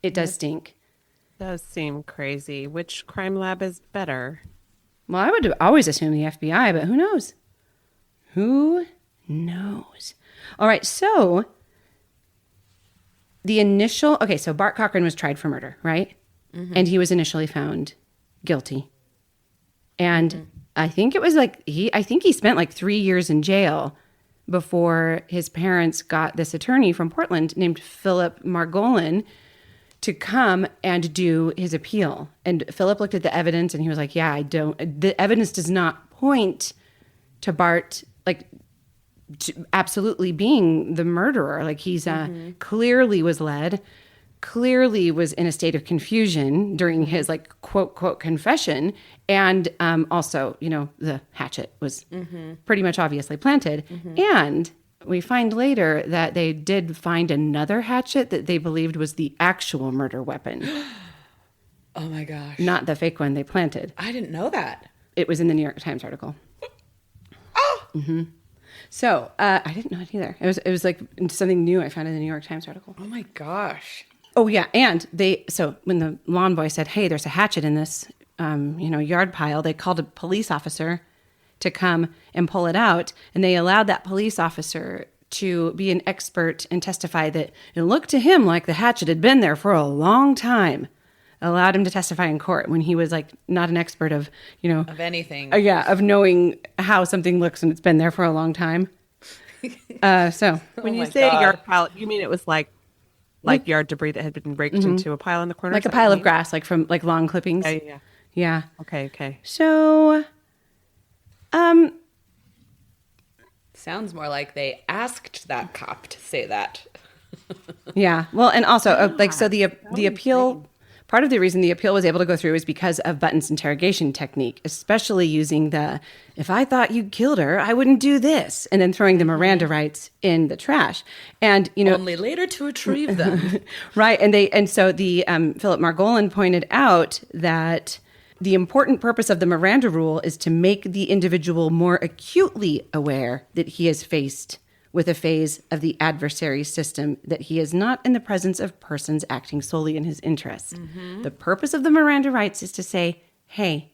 It does stink. Does seem crazy. Which crime lab is better? Well, I would always assume the FBI, but who knows? Who knows? All right, so so Bart Cochran was tried for murder, right? And he was initially found guilty. And I think it was I think he spent like 3 years in jail before his parents got this attorney from Portland named Philip Margolin to come and do his appeal. And Philip looked at the evidence and he was like, yeah, the evidence does not point to Bart, absolutely being the murderer. Like he's clearly was led, clearly was in a state of confusion during his quote, quote, confession. And also, the hatchet was pretty much obviously planted. And we find later that they did find another hatchet that they believed was the actual murder weapon. Oh my gosh. Not the fake one they planted. I didn't know that. It was in the New York Times article. Oh! So I didn't know it either. It was like something new I found in the New York Times article. Oh my gosh. Oh yeah, and so when the lawn boy said, "Hey, there's a hatchet in this, yard pile," they called a police officer to come and pull it out, and they allowed that police officer to be an expert and testify that it looked to him like the hatchet had been there for a long time. Allowed him to testify in court when he was not an expert of anything. Of knowing how something looks and it's been there for a long time. So when you say yard pile, you mean it was like yard debris that had been raked into a pile in the corner? Like a pile of grass, from lawn clippings. Yeah. Okay. So, sounds more like they asked that cop to say that. Yeah. Well, and also so the appeal, part of the reason the appeal was able to go through is because of Button's interrogation technique, especially using if I thought you killed her, I wouldn't do this, and then throwing the Miranda rights in the trash. And, only later to retrieve them. Right. And so the Philip Margolin pointed out that the important purpose of the Miranda rule is to make the individual more acutely aware that he is faced with a phase of the adversary system, that he is not in the presence of persons acting solely in his interests. The purpose of the Miranda rights is to say, hey,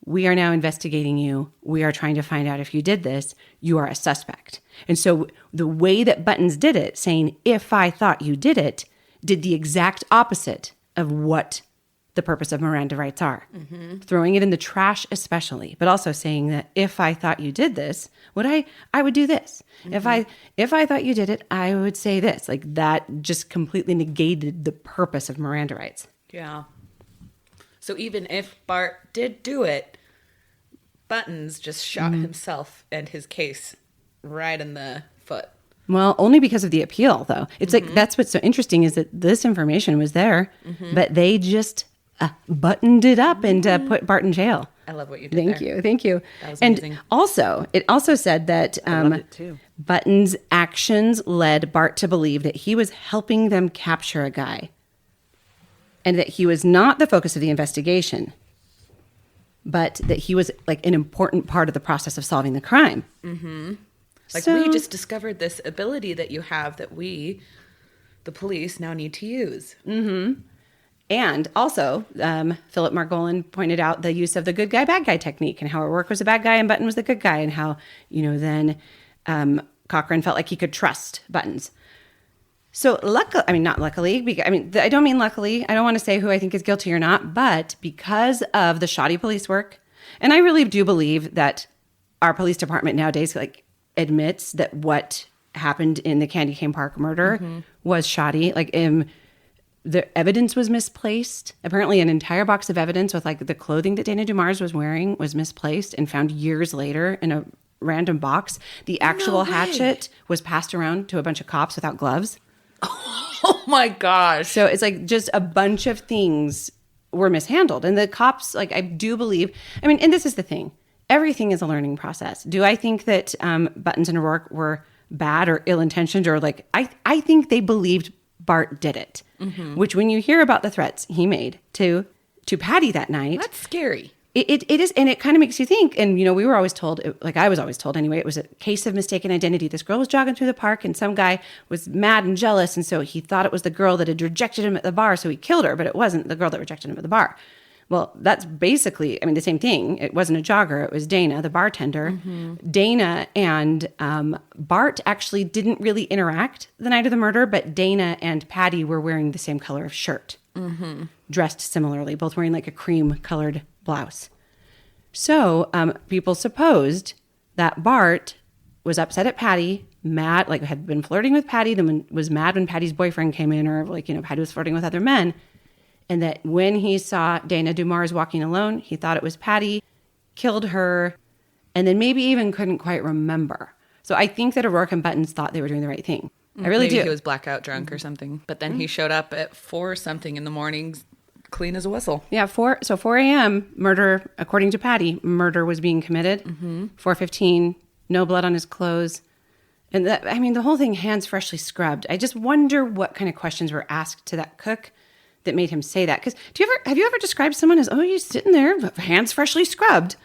we are now investigating you. We are trying to find out if you did this. You are a suspect. And so the way that Buttons did it, saying, if I thought you did it, did the exact opposite of what the purpose of Miranda rights are. Throwing it in the trash especially, but also saying that if I thought you did this, I would do this. If I thought you did it, I would say this. That just completely negated the purpose of Miranda rights. Yeah. So even if Bart did do it, Buttons just shot himself and his case right in the foot. Well, only because of the appeal, though. It's that's what's so interesting is that this information was there, but they just buttoned it up and put Bart in jail. I love what you did. Thank you. That was amazing. And also, it also said that Button's actions led Bart to believe that he was helping them capture a guy, and that he was not the focus of the investigation, but that he was an important part of the process of solving the crime. We just discovered this ability that you have that we, the police, now need to use. And also, Philip Margolin pointed out the use of the good guy, bad guy technique, and how O'Rourke was the bad guy and Button was the good guy, and how, then Cochran felt like he could trust Buttons. So not luckily, I don't mean luckily. I don't want to say who I think is guilty or not, but because of the shoddy police work, and I really do believe that our police department nowadays, admits that what happened in the Candy Cane Park murder was shoddy. The evidence was misplaced. Apparently an entire box of evidence with the clothing that Dana Dumars was wearing was misplaced and found years later in a random box. The actual hatchet was passed around to a bunch of cops without gloves. Oh my gosh. So it's just a bunch of things were mishandled. And the cops, I do believe, and this is the thing. Everything is a learning process. Do I think that Buttons and O'Rourke were bad or ill-intentioned or I think they believed Bart did it, which when you hear about the threats he made to Patty that night. That's scary. It is, and it kind of makes you think, and we were always told, I was always told anyway, it was a case of mistaken identity. This girl was jogging through the park and some guy was mad and jealous, and so he thought it was the girl that had rejected him at the bar, so he killed her, but it wasn't the girl that rejected him at the bar. Well, that's basically, I mean, the same thing. It wasn't a jogger. It was Dana, the bartender. Dana and Bart actually didn't really interact the night of the murder, but Dana and Patty were wearing the same color of shirt, dressed similarly, both wearing like a cream-colored blouse. So people supposed that Bart was upset at Patty, mad, like had been flirting with Patty, then was mad when Patty's boyfriend came in, or like, Patty was flirting with other men. And that when he saw Dana Dumars walking alone, he thought it was Patty, killed her, and then maybe even couldn't quite remember. So I think that O'Rourke and Buttons thought they were doing the right thing. I really Maybe do. he was blackout drunk or something. But then he showed up at 4 something in the morning, clean as a whistle. Yeah, 4 a.m., murder, according to Patty, murder was being committed. 4:15, no blood on his clothes. And that, I mean, the whole thing, hands freshly scrubbed. I just wonder what kind of questions were asked to that cook that made him say that. Because have you ever described someone as, oh, you're sitting there, hands freshly scrubbed?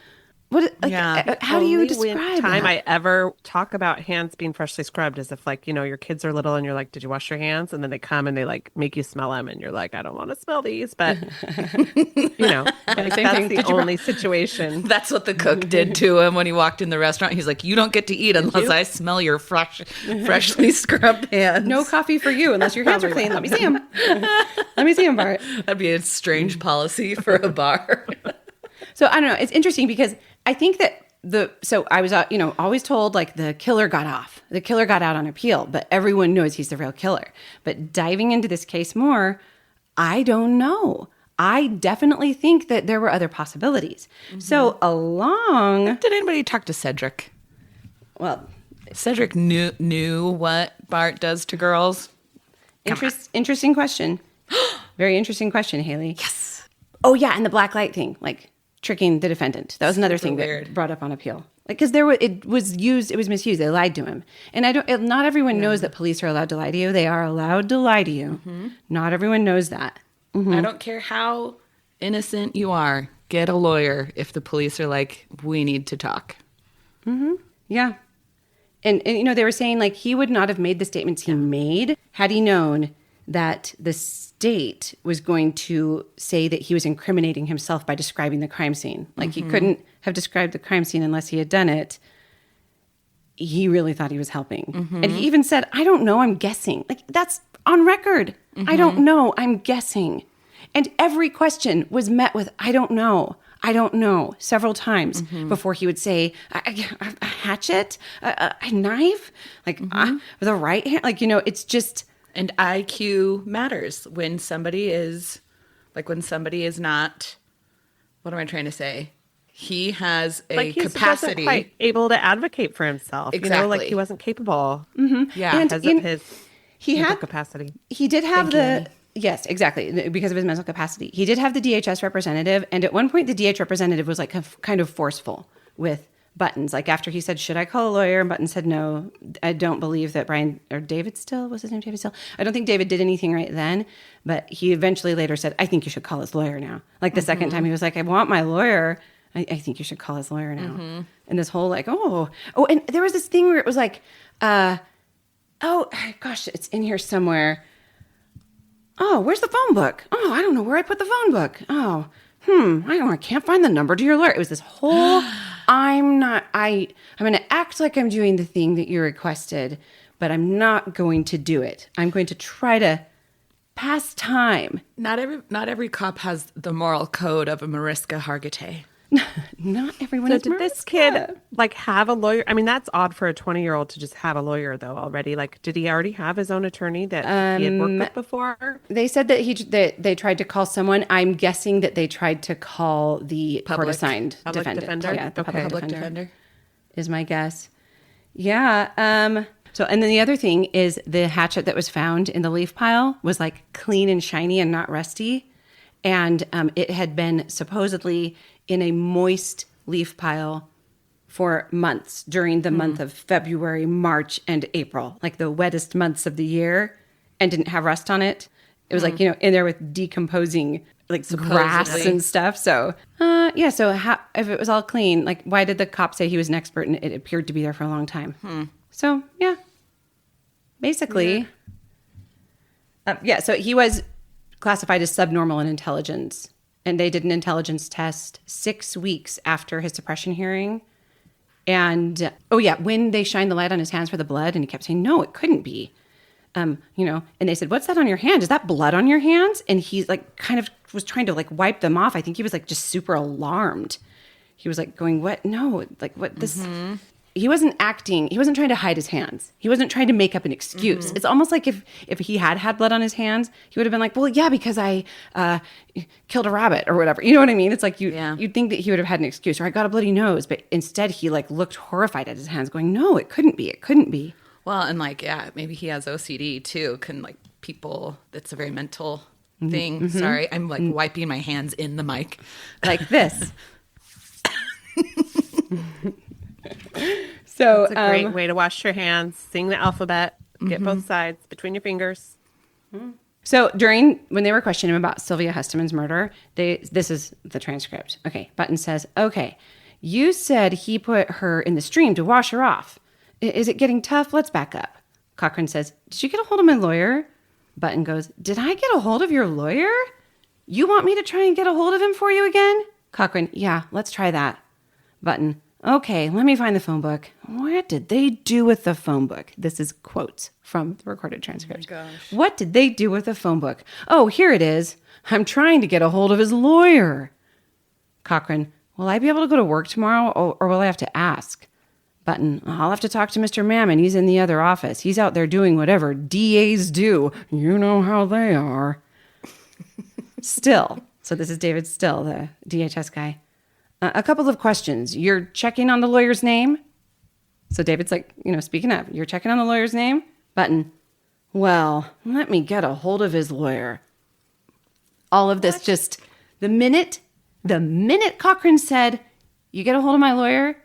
What? Like, Yeah. How do you Only describe time that? I ever talk about hands being freshly scrubbed is if, like, your kids are little and you're like, did you wash your hands? And then they come and they like make you smell them and you're like, I don't want to smell these, but like, that's thing. the only situation. That's what the cook did to him when he walked in the restaurant. He's like, you don't get to eat unless I smell your freshly scrubbed hands. No coffee for you unless your hands are clean. Let me see them. Let me see them, Bart. That'd be a strange policy for a bar. So I don't know. It's interesting because I think that so I was, always told like the killer got off. The killer got out on appeal, but everyone knows he's the real killer. But diving into this case more, I don't know. I definitely think that there were other possibilities. So Did anybody talk to Cedric? well, Cedric knew what Bart does to girls. interesting question. Very interesting question, Haley. Yes. Oh yeah, and the black light thing, like tricking the defendant. That was another thing weird. that brought up on appeal. Like, because it was misused. They lied to him, and not everyone knows that police are allowed to lie to you. They are allowed to lie to you. Not everyone knows that. I don't care how innocent you are. Get a lawyer if the police are like, we need to talk. Yeah. And they were saying like he would not have made the statements he made had he known that the state was going to say that he was incriminating himself by describing the crime scene. Like he couldn't have described the crime scene unless he had done it. He really thought he was helping. And he even said, I don't know, I'm guessing. Like that's on record. I don't know, I'm guessing. And every question was met with, I don't know, several times before he would say, a hatchet, a knife, like with a right hand. Like, it's just... And IQ matters when somebody is not, what am I trying to say? He has a Like he capacity. wasn't quite able to advocate for himself. Exactly. Like he wasn't capable. Yeah. And Because of his he mental had capacity. He did have yes, exactly, because of his mental capacity. He did have the DHS representative, and at one point the DH representative was like kind of forceful with Buttons. Like after he said, should I call a lawyer? And Buttons said, no, I don't believe that Brian, or David Still, was his name David Still? I don't think David did anything right then, but he eventually later said, I think you should call his lawyer now. Like the second time he was like, I want my lawyer. I think you should call his lawyer now. And this whole like, oh, and there was this thing where it was like, oh gosh, it's in here somewhere. Oh, where's the phone book? Oh, I don't know where I put the phone book. Oh, I can't find the number to your lawyer. It was this whole, I'm going to act like I'm doing the thing that you requested, but I'm not going to do it. I'm going to try to pass time. Not every cop has the moral code of a Mariska Hargitay. Not everyone So is did this kid like have a lawyer? I mean, that's odd for a 20-year-old to just have a lawyer though already. Like, did he already have his own attorney that he had worked with before? They said that they tried to call someone. I'm guessing that they tried to call the court-assigned Public defendant. defender? Yeah, the Okay. public defender is my guess. Yeah. So, and then the other thing is the hatchet that was found in the leaf pile was like clean and shiny and not rusty. And it had been supposedly in a moist leaf pile for months during the month of February, March, and April, like the wettest months of the year, and didn't have rust on it. It was like, in there with decomposing like grass and stuff. So, so if it was all clean, like why did the cop say he was an expert and it appeared to be there for a long time? So, yeah, basically. So he was classified as subnormal in intelligence and they did an intelligence test 6 weeks after his suppression hearing. And, when they shined the light on his hands for the blood, and he kept saying, no, it couldn't be. And they said, what's that on your hand? Is that blood on your hands? And he's like, kind of was trying to like wipe them off. I think he was like just super alarmed. He was like going, what? No, like what this, he wasn't acting. He wasn't trying to hide his hands. He wasn't trying to make up an excuse. It's almost like if he had blood on his hands, he would have been like, well, yeah, because I killed a rabbit or whatever. You know what I mean? It's like you'd think that he would have had an excuse, or I got a bloody nose. But instead he like looked horrified at his hands going, no, it couldn't be. It couldn't be. Well, and like, maybe he has OCD too. Can like people, that's a very mental thing. Sorry, I'm like wiping my hands in the mic. Like this. So It's a great way to wash your hands, sing the alphabet, get both sides between your fingers. So when they were questioning him about Sylvia Hustemann's murder, this is the transcript. Okay, Button says, okay, you said he put her in the stream to wash her off. Is it getting tough? Let's back up. Cochran says, did you get a hold of my lawyer? Button goes, did I get a hold of your lawyer? You want me to try and get a hold of him for you again? Cochran, yeah, let's try that. Button, okay, let me find the phone book. What did they do with the phone book? This is quotes from the recorded transcript. Oh my gosh. What did they do with the phone book? Oh, here it is. I'm trying to get a hold of his lawyer. Cochran, will I be able to go to work tomorrow, or will I have to ask? Button, I'll have to talk to Mr. Mammon. He's in the other office. He's out there doing whatever DAs do. You know how they are. Still, so this is David Still, the DHS guy. A couple of questions. You're checking on the lawyer's name? So David's like, speaking up. You're checking on the lawyer's name? Button, well, let me get a hold of his lawyer. All of this just, the minute Cochran said, you get a hold of my lawyer,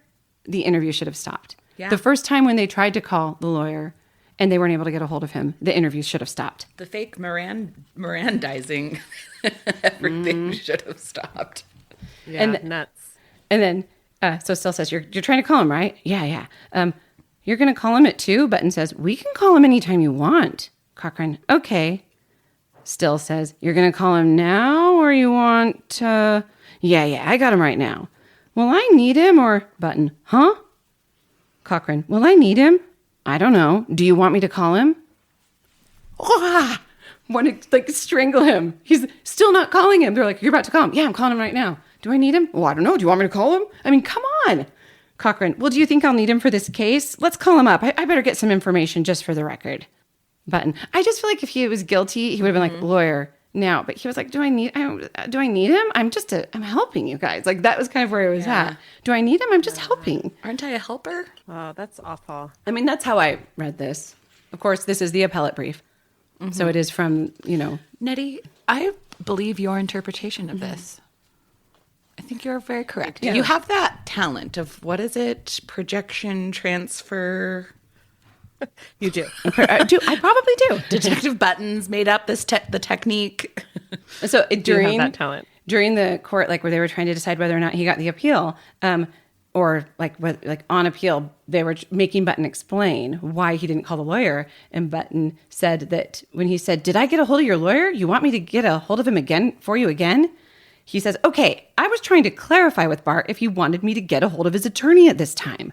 the interview should have stopped. Yeah. The first time when they tried to call the lawyer and they weren't able to get a hold of him, the interview should have stopped. The fake Mirandizing, everything should have stopped. Yeah, and nuts. And then, so Still says, you're trying to call him, right? Yeah. You're going to call him at 2? Button says, we can call him anytime you want. Cochran, okay. Still says, you're going to call him now, or you want to... Yeah, I got him right now. Will I need him, or... Button, huh? Cochran, will I need him? I don't know. Do you want me to call him? Want to like strangle him. He's still not calling him. They're like, you're about to call him. Yeah, I'm calling him right now. Do I need him? Well, I don't know. Do you want me to call him? I mean, come on. Cochran, well, do you think I'll need him for this case? Let's call him up. I better get some information just for the record. Button, I just feel like if he was guilty, he would have been like, lawyer, now. But he was like, do I need him? I'm helping you guys. Like, that was kind of where he was at. Do I need him? I'm just helping. Aren't I a helper? Oh, that's awful. I mean, that's how I read this. Of course, this is the appellate brief. So it is from, Nettie, I believe your interpretation of this. I think you're very correct. Yeah. You have that talent of, what is it? Projection, transfer. You do. I probably do. Detective Buttons made up this the technique. So during that talent. During the court, like where they were trying to decide whether or not he got the appeal, or like on appeal, they were making Button explain why he didn't call the lawyer. And Button said that when he said, did I get a hold of your lawyer? You want me to get a hold of him again for you again? He says, okay, I was trying to clarify with Bart if he wanted me to get a hold of his attorney at this time.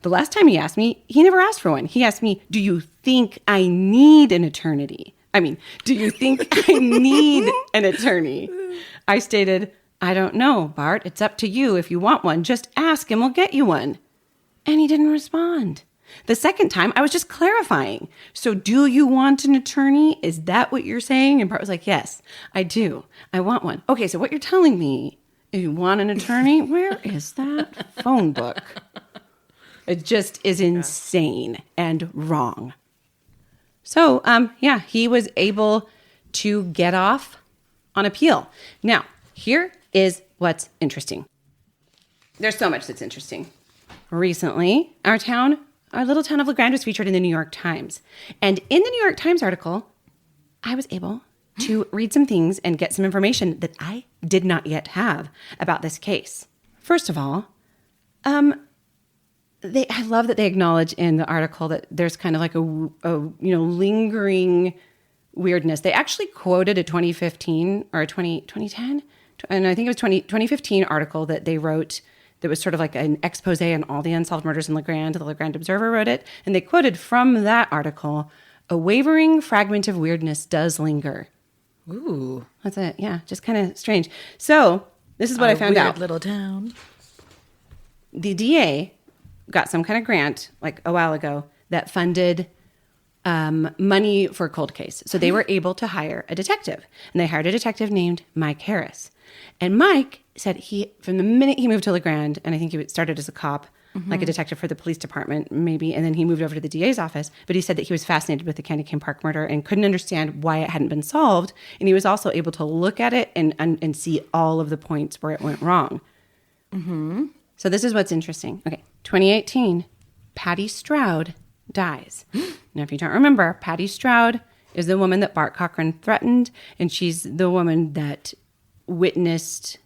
The last time he asked me, he never asked for one. He asked me, do you think I need an attorney? Do you think I need an attorney? I stated, I don't know, Bart. It's up to you. If you want one, just ask and we'll get you one. And he didn't respond. The second time, I was just clarifying. So do you want an attorney? Is that what you're saying? And Bart was like, yes, I do. I want one. Okay, so what you're telling me is you want an attorney? Where is that phone book? It just is insane and wrong. So, he was able to get off on appeal. Now, here is what's interesting. There's so much that's interesting. Recently, our little town of Grande was featured in the New York Times. And in the New York Times article, I was able to read some things and get some information that I did not yet have about this case. First of all, I love that they acknowledge in the article that there's kind of like a lingering weirdness. They actually quoted a 2015 or a 2010 and I think it was 2015 article that they wrote that was sort of like an expose on all the unsolved murders in LeGrande. The LeGrande Observer wrote it, and they quoted from that article, "A wavering fragment of weirdness does linger." Ooh. That's it. Yeah, just kind of strange. So this is what I found out. Little town. The DA got some kind of grant like a while ago that funded money for a cold case. So they were able to hire a detective, and they hired a detective named Mike Harris. And Mike said from the minute he moved to LeGrande, and I think he started as a cop, like a detective for the police department, maybe, and then he moved over to the DA's office. But he said that he was fascinated with the Candy Cane Park murder and couldn't understand why it hadn't been solved. And he was also able to look at it and see all of the points where it went wrong. Mm-hmm. So this is what's interesting. Okay, 2018, Patty Stroud dies. Now, if you don't remember, Patty Stroud is the woman that Bart Cochran threatened, and she's the woman that witnessed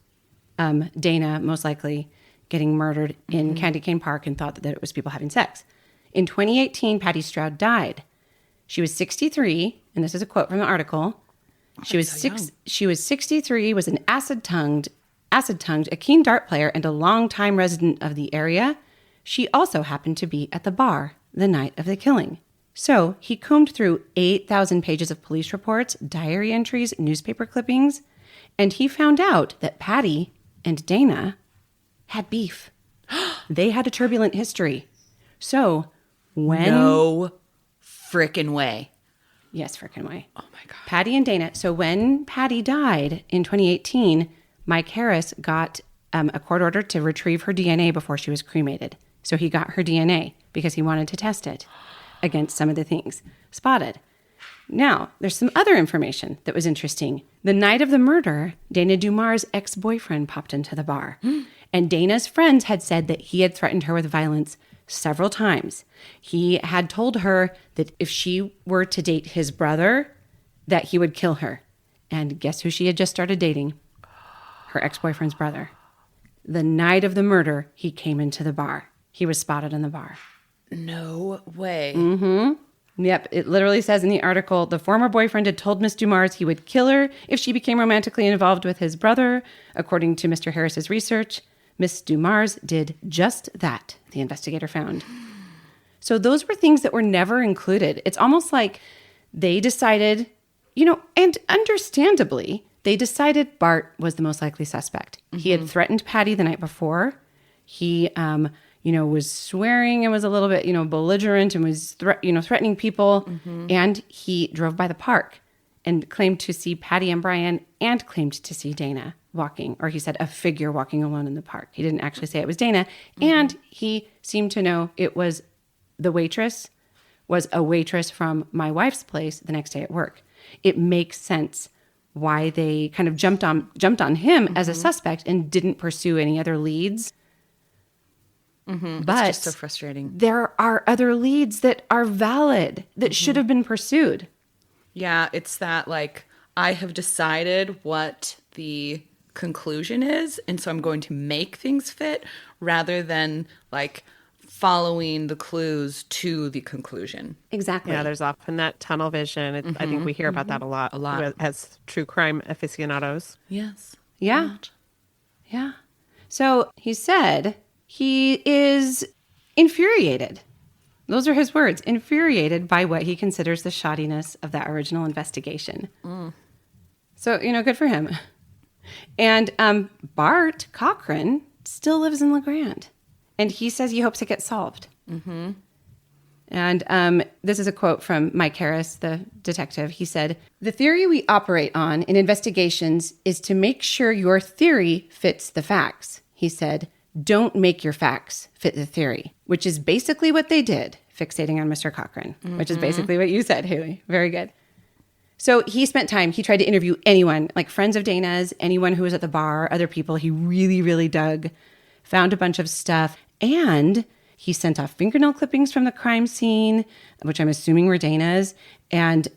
Dana, most likely, getting murdered in Candy Cane Park and thought that it was people having sex. In 2018, Patty Stroud died. She was 63, and this is a quote from the article. She was 63, was an acid-tongued, a keen dart player, and a longtime resident of the area. She also happened to be at the bar the night of the killing. So he combed through 8,000 pages of police reports, diary entries, newspaper clippings, and he found out that Patty and Dana had beef. They had a turbulent history. So when... No frickin' way. Yes, frickin' way. Oh my God. Patty and Dana. So when Patty died in 2018, Mike Harris got a court order to retrieve her DNA before she was cremated. So he got her DNA because he wanted to test it against some of the things spotted. Now, there's some other information that was interesting. The night of the murder, Dana Dumars' ex-boyfriend popped into the bar. And Dana's friends had said that he had threatened her with violence several times. He had told her that if she were to date his brother, that he would kill her. And guess who she had just started dating? Her ex-boyfriend's brother. The night of the murder, he came into the bar. He was spotted in the bar. No way. Yep, it literally says in the article, the former boyfriend had told Miss Dumars he would kill her if she became romantically involved with his brother. According to Mr. Harris's research, Miss Dumars did just that, the investigator found. So those were things that were never included. It's almost like they decided, and understandably, they decided Bart was the most likely suspect. He had threatened Patty the night before. He, was swearing and was a little bit, belligerent and was, threatening people. And he drove by the park and claimed to see Patty and Brian and claimed to see Dana walking, or he said a figure walking alone in the park. He didn't actually say it was Dana. And he seemed to know it was a waitress from my wife's place the next day at work. It makes sense why they kind of jumped on him as a suspect and didn't pursue any other leads. But it's just so frustrating. There are other leads that are valid, that should have been pursued. Yeah, it's that I have decided what the conclusion is, and so I'm going to make things fit rather than following the clues to the conclusion. Exactly. Yeah, there's often that tunnel vision. I think we hear about that a lot. As true crime aficionados. Yes. Yeah. Yeah. So he said he is infuriated. Those are his words, infuriated by what he considers the shoddiness of that original investigation. So, good for him. And Bart Cochran still lives in LeGrande. And he says he hopes it gets solved. And this is a quote from Mike Harris, the detective. He said, "The theory we operate on in investigations is to make sure your theory fits the facts." He said, "Don't make your facts fit the theory," which is basically what they did, fixating on Mr. Cochran, which is basically what you said, Haley. Very good. So he spent time, he tried to interview anyone, friends of Dana's, anyone who was at the bar, other people he really, really dug, found a bunch of stuff, and he sent off fingernail clippings from the crime scene, which I'm assuming were Dana's, and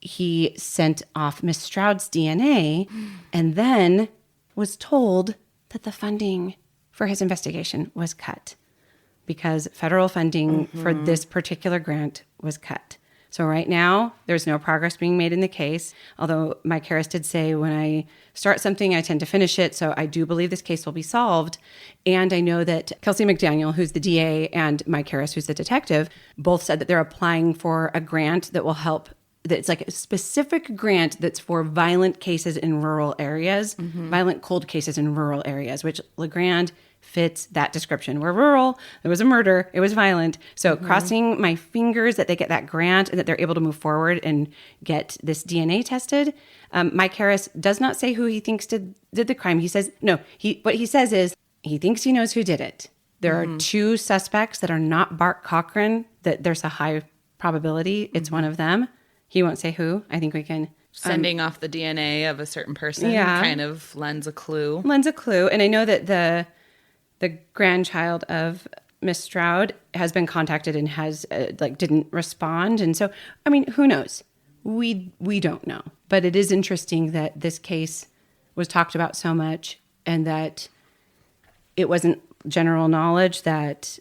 he sent off Miss Stroud's DNA, and then was told that the funding for his investigation was cut because federal funding for this particular grant was cut. So right now, there's no progress being made in the case. Although Mike Harris did say, when I start something, I tend to finish it. So I do believe this case will be solved. And I know that Kelsey McDaniel, who's the DA, and Mike Harris, who's the detective, both said that they're applying for a grant that will help. That's like a specific grant that's for violent cases in rural areas, violent cold cases in rural areas, which LeGrand fits that description. We're rural. There was a murder. It was violent. So crossing my fingers that they get that grant and that they're able to move forward and get this DNA tested. Mike Harris does not say who he thinks did the crime. He says, no, what he says is he thinks he knows who did it. There are two suspects that are not Bart Cochran, that there's a high probability it's one of them. He won't say who. I think we can... Sending off the DNA of a certain person kind of lends a clue. And I know that the grandchild of Miss Stroud has been contacted and has didn't respond. And so, I mean, who knows? We don't know. But it is interesting that this case was talked about so much and that it wasn't general knowledge that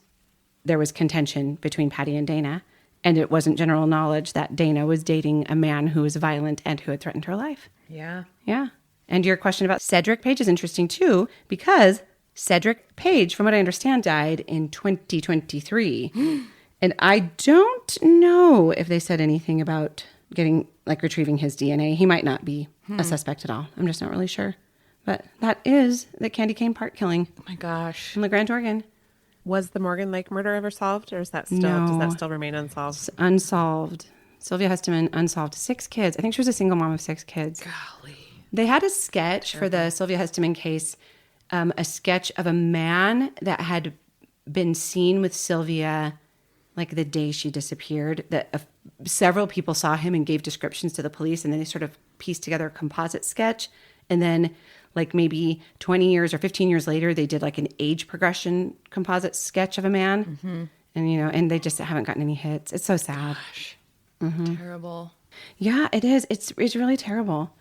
there was contention between Patty and Dana. And it wasn't general knowledge that Dana was dating a man who was violent and who had threatened her life. Yeah. Yeah. And your question about Cedric Page is interesting too, because Cedric Page, from what I understand, died in 2023. And I don't know if they said anything about retrieving his DNA. He might not be a suspect at all. I'm just not really sure. But that is the Candy Cane Park killing. Oh my gosh. In LeGrand, Oregon. Was the Morgan Lake murder ever solved, or is that still does that still remain unsolved? It's unsolved. Sylvia Hesteman, unsolved. 6 kids. I think she was a single mom of 6 kids. Golly. They had a sketch for the Sylvia Hesteman case, a sketch of a man that had been seen with Sylvia like the day she disappeared, that several people saw him and gave descriptions to the police, and then they sort of pieced together a composite sketch. And then like maybe 20 years or 15 years later, they did like an age progression composite sketch of a man. And, and they just haven't gotten any hits. It's so sad. Gosh. Terrible. Yeah, it is. It's really terrible.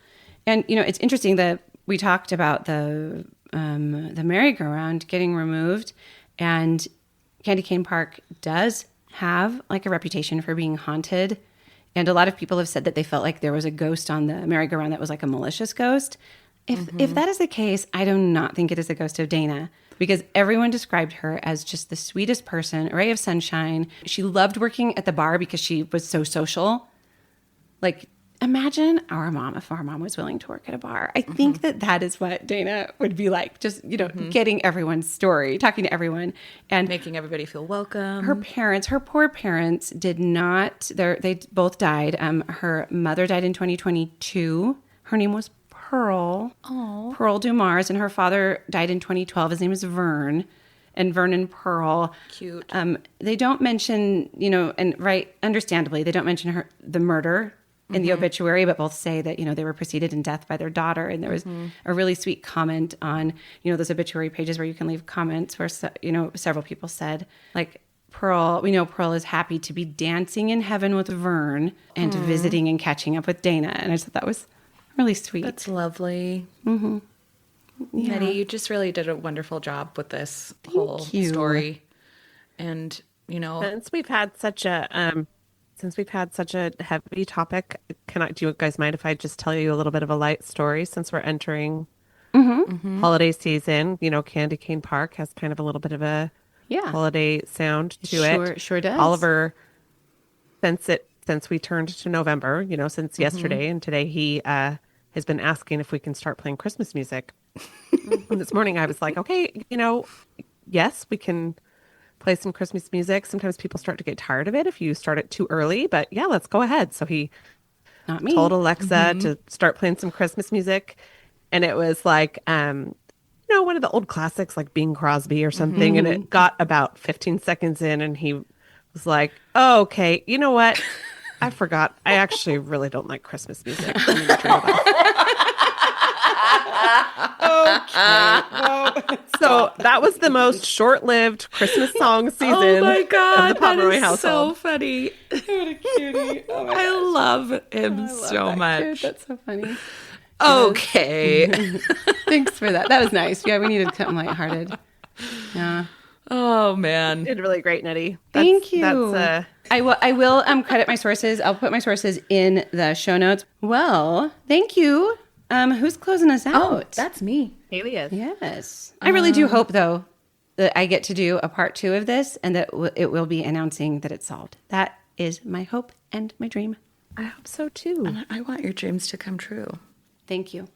And, it's interesting that we talked about the merry-go-round getting removed, and Candy Cane Park does have like a reputation for being haunted. And a lot of people have said that they felt like there was a ghost on the merry-go-round that was like a malicious ghost. If that is the case, I do not think it is a ghost of Dana, because everyone described her as just the sweetest person, a ray of sunshine. She loved working at the bar because she was so social. Like, imagine our mom, if our mom was willing to work at a bar. I think that is what Dana would be like, just, getting everyone's story, talking to everyone. And making everybody feel welcome. Her poor parents did not, they both died. Her mother died in 2022. Her name was Pearl Dumars, and her father died in 2012. His name is Vern, and Vern and Pearl. Cute. They don't mention, understandably, they don't mention the murder in the obituary, but both say that, they were preceded in death by their daughter. And there was a really sweet comment on, those obituary pages where you can leave comments where, several people said, like, we know Pearl is happy to be dancing in heaven with Vern and visiting and catching up with Dana. And I just thought that was really sweet. That's lovely. Yeah. Nettie, you just really did a wonderful job with this whole story. And, since we've had such a heavy topic, do you guys mind if I just tell you a little bit of a light story since we're entering holiday season? Candy Cane Park has kind of a little bit of a holiday sound to it. Sure does. Oliver, since we turned to November, since yesterday and today, he has been asking if we can start playing Christmas music. And this morning I was like, okay, yes, we can play some Christmas music. Sometimes people start to get tired of it if you start it too early, but yeah, let's go ahead. So he told Alexa to start playing some Christmas music. And it was like, one of the old classics like Bing Crosby or something. And it got about 15 seconds in and he was like, oh, okay, you know what? I forgot. I actually really don't like Christmas music. I need to turn it off. Okay. So that was the most short-lived Christmas song season. Oh my God, of the Pomeroy that is household. so funny. What a cutie. Oh my I love him so much. Kid. That's so funny. Okay. Thanks for that. That was nice. Yeah, we needed something lighthearted. Yeah. Oh man. You did really great, Nettie. Thank you. That's I will credit my sources. I'll put my sources in the show notes. Well, thank you. Who's closing us out? Oh, that's me. Alias. Yes. I really do hope, though, that I get to do a part 2 of this and that it will be announcing that it's solved. That is my hope and my dream. I hope so too. I want your dreams to come true. Thank you.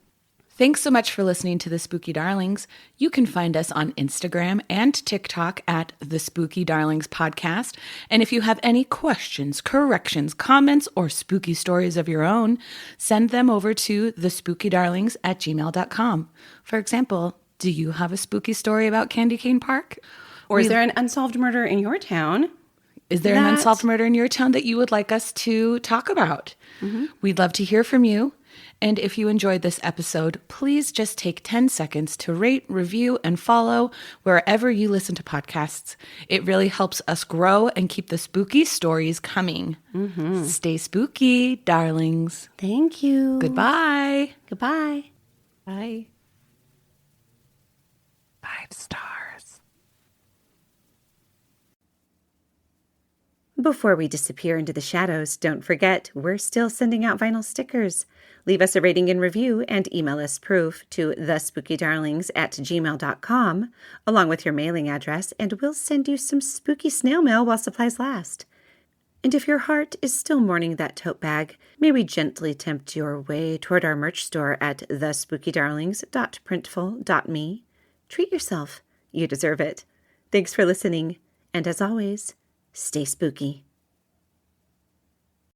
Thanks so much for listening to The Spooky Darlings. You can find us on Instagram and TikTok at The Spooky Darlings Podcast. And if you have any questions, corrections, comments, or spooky stories of your own, send them over to thespookydarlings@gmail.com. For example, do you have a spooky story about Candy Cane Park? Or is there an unsolved murder in your town? Is there an unsolved murder in your town that you would like us to talk about? We'd love to hear from you. And if you enjoyed this episode, please just take 10 seconds to rate, review, and follow wherever you listen to podcasts. It really helps us grow and keep the spooky stories coming. Stay spooky, darlings. Thank you. Goodbye. Goodbye. Bye. 5 stars. Before we disappear into the shadows, don't forget, we're still sending out vinyl stickers. Leave us a rating and review and email us proof to thespookydarlings@gmail.com, along with your mailing address, and we'll send you some spooky snail mail while supplies last. And if your heart is still mourning that tote bag, may we gently tempt your way toward our merch store at thespookydarlings.printful.me. Treat yourself. You deserve it. Thanks for listening. And as always, stay spooky.